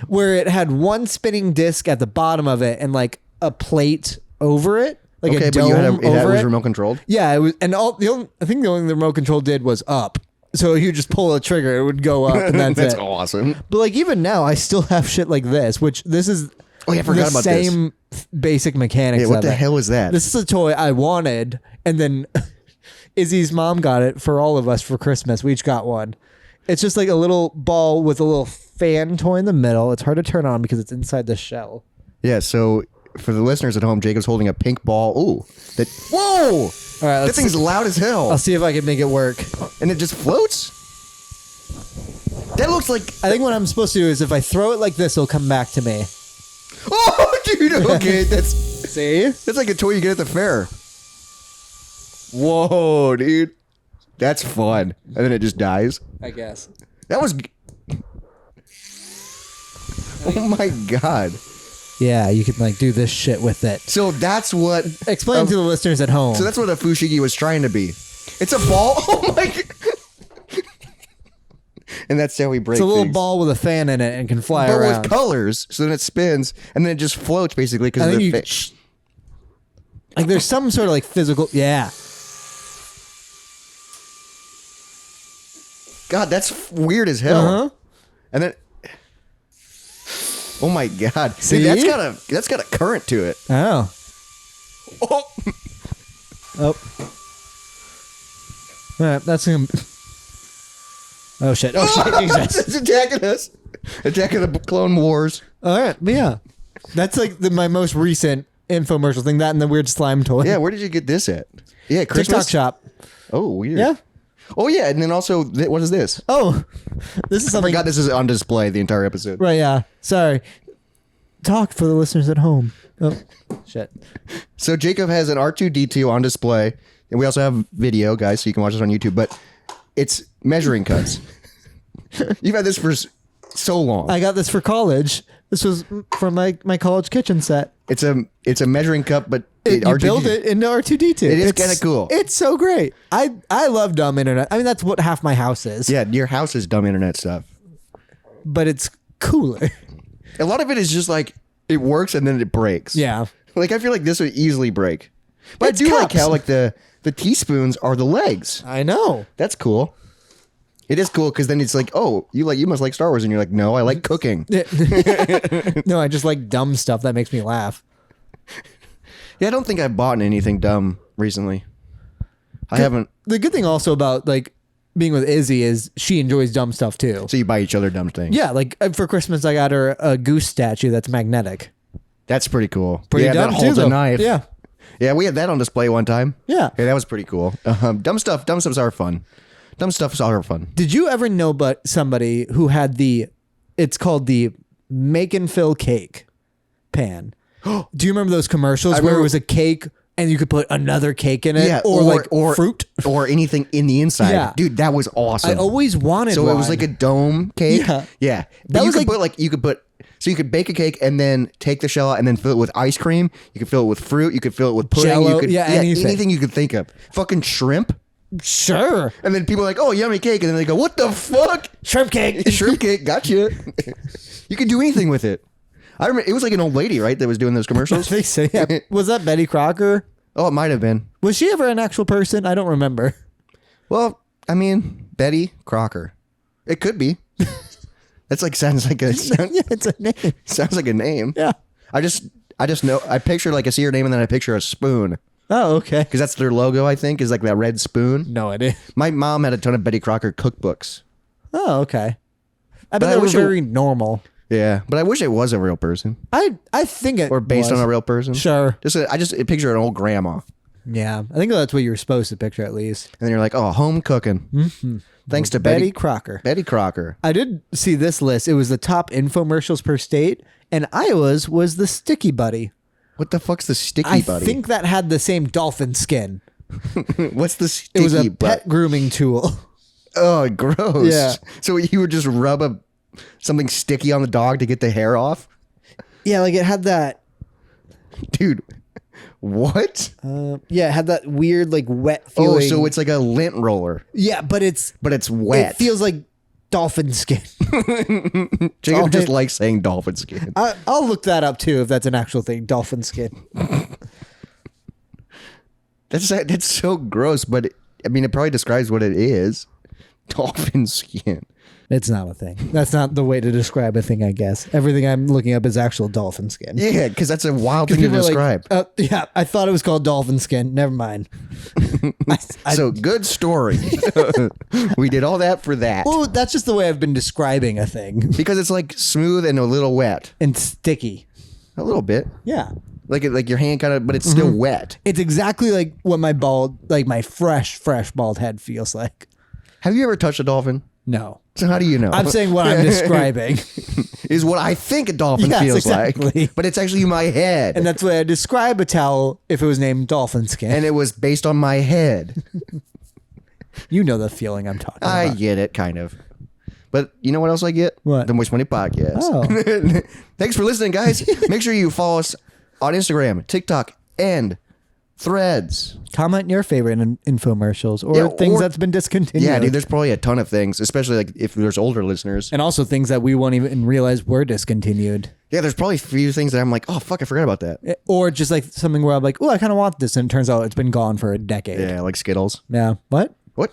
where it had one spinning disc at the bottom of it and like a plate over it, like okay, a but dome you had over it was it. remote controlled? Yeah, it was, and I think the only thing the remote control did was up. So you just pull a trigger, it would go up, and that's, That's it. awesome. But like even now, I still have shit like this, which this is Oh, yeah, I forgot the about same basic mechanics. Yeah, what of the it. hell is that? This is a toy I wanted, and then Izzy's mom got it for all of us for Christmas. We each got one. It's just like a little ball with a little fan toy in the middle. It's hard to turn on because it's inside the shell. Yeah, so for the listeners at home, Jacob's holding a pink ball. Ooh. Whoa! All right, That thing's loud as hell. I'll see if I can make it work. And it just floats? That looks like... I think what I'm supposed to do is if I throw it like this, it'll come back to me. Oh, dude, okay. See? That's like a toy you get at the fair. Whoa, dude. That's fun. And then it just dies. I guess. That was... Oh my god. Yeah, you can like do this shit with it. So that's what... Explain to the listeners at home. So that's what a fushigi was trying to be. It's a ball. Oh my god. And that's how we break it's a little things. ball with a fan in it and can fly But around. with colors, so then it spins, and then it just floats basically I because of think the you like there's some sort of like physical. Yeah. God, that's weird as hell. Uh-huh. And then, oh my god, See? dude, that's got a current to it. Oh. Oh, Oh. All right, that's him. Oh shit! Oh shit! Jesus. it's attacking us, attacking the Clone Wars. All right, but yeah, that's like my most recent infomercial thing. That and the weird slime toy. Yeah, where did you get this at? Yeah, Christmas. TikTok shop. Oh, weird. Yeah. Oh yeah, and then also, what is this? Oh, this is I something. forgot this is on display the entire episode. Right? Yeah. Sorry. Talk for the listeners at home. Oh shit. So Jacob has an R2D2 on display, and we also have video, guys, so you can watch this on YouTube. But it's measuring cuts. You've had this for so long. I got this for college. This was from my college kitchen set. It's a measuring cup, but You R2D2. build it into R2D2. It is It's kinda cool. It's so great. I love dumb internet. I mean, that's what half my house is. Yeah, your house is dumb internet stuff. But it's cooler. A lot of it is just like it works and then it breaks. Yeah. Like I feel like this would easily break. But It's I do like cups. how like the teaspoons are the legs. I know. That's cool. It is cool because then it's like, oh, you must like Star Wars, and you're like, no, I like cooking. No, I just like dumb stuff that makes me laugh. Yeah, I don't think I've bought anything dumb recently. I haven't. The good thing also about like being with Izzy is she enjoys dumb stuff too. So you buy each other dumb things. Yeah, like for Christmas I got her a goose statue that's magnetic. That's pretty cool. Pretty yeah, dumb that holds too, a though. knife. Yeah. Yeah, we had that on display one time. Yeah. Yeah, that was pretty cool. Dumb stuffs are fun. Dumb stuffs are fun. Did you ever know but somebody who had it's called the make and fill cake pan? Do you remember those commercials where remember- it was a cake and you could put another cake in it? Yeah, or fruit? or anything in the inside. Yeah. Dude, that was awesome. I always wanted So one. it was like a dome cake. Yeah. Yeah. But That you was could like- so you could bake a cake and then take the shell out and then fill it with ice cream. You could fill it with fruit. You could fill it with pudding. Jell-O, You could, yeah, anything. anything you could think of. Fucking shrimp. Sure. And then people are like, oh, yummy cake. And then they go, what the fuck? Shrimp cake. Shrimp cake. Gotcha. You could do anything with it. I remember it was like an old lady, right, that was doing those I commercials. think so, yeah. Was that Betty Crocker? Oh, it might have been. Was she ever an actual person? I don't remember. Well, I mean, Betty Crocker. It could be. That's like sounds like a Yeah, it's a name. sounds like a name. Yeah. I just know. I picture like I see her name and then I picture a spoon Oh, okay. because that's their logo. I think is like that red spoon. No idea. My mom had a ton of Betty Crocker cookbooks. Oh, okay. I But bet I they were wish it- very normal. Yeah, but I wish it was a real person I think it or based was. on a real person. Sure. I just picture an old grandma, Yeah, I think that's what you were supposed to picture at least. and then you're like, oh, home cooking. Mm-hmm. Thanks to Betty Betty Crocker. Betty Crocker. I did see this list. It was the top infomercials per state, and Iowa's was the Sticky Buddy. What the fuck's the sticky I buddy? think that had the same dolphin skin. What's the It sticky was a butt? pet grooming tool. Oh, gross. Yeah. So you would just rub something sticky on the dog to get the hair off? Yeah, like it had that. Dude, what? Yeah, it had that weird like wet feeling. Oh, so it's like a lint roller, yeah, but it's wet. It feels like dolphin skin. Jacob just likes saying dolphin skin. I'll look that up too if that's an actual thing. Dolphin skin. That's so gross, but I mean, it probably describes what it is. Dolphin skin. It's not a thing. That's not the way to describe a thing, I guess. Everything I'm looking up is actual dolphin skin. Yeah, because that's a wild thing to People are like, describe. yeah, I thought it was called dolphin skin. Never mind. So good story. We did all that for that. Well, that's just the way I've been describing a thing. Because it's like smooth and a little wet. And sticky. A little bit. Yeah. Like your hand kind of, but it's still wet. It's exactly like what my fresh bald head feels like. Have you ever touched a dolphin? No. So how do you know? I'm saying what I'm describing. Is what I think a dolphin Yes, feels exactly. like. But it's actually my head. And that's the way I describe a towel if it was named dolphin skin. And it was based on my head. You know the feeling I'm talking I about. get it, kind of. But you know what else I get? What? The Moist Money Podcast. Oh. Thanks for listening, guys. Make sure you follow us on Instagram, TikTok, and Threads. Comment your favorite infomercials or Yeah, things or- that's been discontinued. Yeah, dude, there's probably a ton of things, especially like if there's older listeners. And also things that we won't even realize were discontinued. Yeah, there's probably a few things that I'm like, oh, fuck, I forgot about that. Or just like something where I'm like, oh, I kind of want this. And it turns out it's been gone for a decade. Yeah, like Skittles. Yeah. What? What?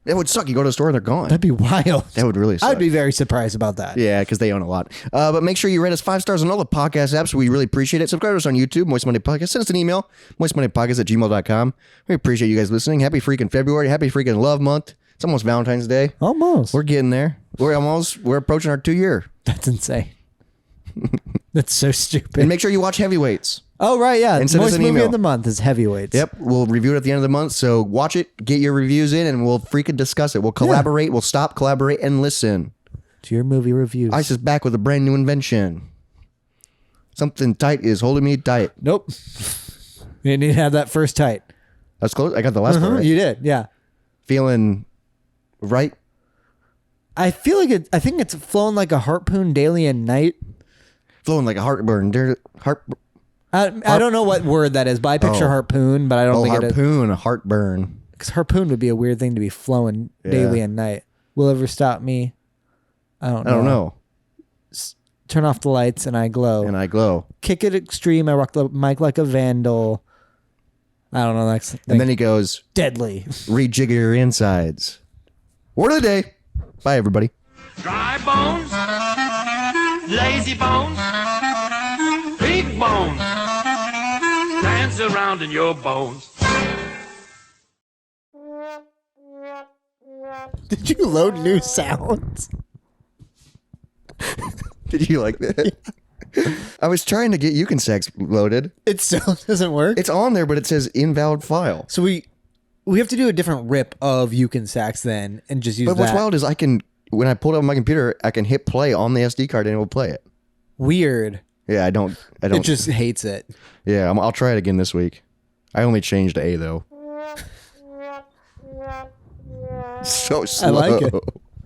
That would suck. You go to the store and they're gone. That'd be wild. That would really suck. I'd be very surprised about that. Yeah, because they own a lot. But make sure you rate us 5 stars on all the podcast apps. We really appreciate it. Subscribe to us on YouTube, Moist Monday Podcast. Send us an email, moistmondaypodcast@gmail.com. We appreciate you guys listening. Happy freaking February. Happy freaking Love Month. It's almost Valentine's Day. Almost. We're getting there. We're approaching our 2-year. That's insane. That's so stupid. And make sure you watch Heavyweights. Oh, right. Yeah. And send us Moist an movie email. of the month is Heavyweights. Yep, we'll review it at the end of the month. So watch it, get your reviews in, and we'll freaking discuss it. We'll collaborate. We'll stop, collaborate, and listen. To your movie reviews. Ice is back with a brand new invention. Something tight is holding me tight. Nope. You didn't have that first tight. That's close. I got the last part right. You did. Yeah. Feeling right. I feel like I think it's flown like a harpoon daily and night. Flowing like a heartburn. I don't know what word that is, but I picture harpoon, but I don't think it is. Harpoon, heartburn. Because harpoon would be a weird thing to be flowing daily and night. Will ever stop me? I don't know. Turn off the lights and I glow. And I glow. Kick it extreme. I rock the mic like a vandal. I don't know. Next thing. And then he goes, Deadly. rejigger your insides. Word of the day. Bye, everybody. Dry bones, lazy bones, big bones, dance around in your bones. Did you load new sounds? Did you like that? I was trying to get Uxe Sax loaded. It still doesn't work. It's on there, but it says invalid file. So we have to do a different rip of Uxe Sax then and just use But that. what's wild is when I pull it up on my computer, I can hit play on the SD card and it will play it. Weird. Yeah, I don't. It just hates it. Yeah, I'll try it again this week. I only changed A though. So slow. I like it.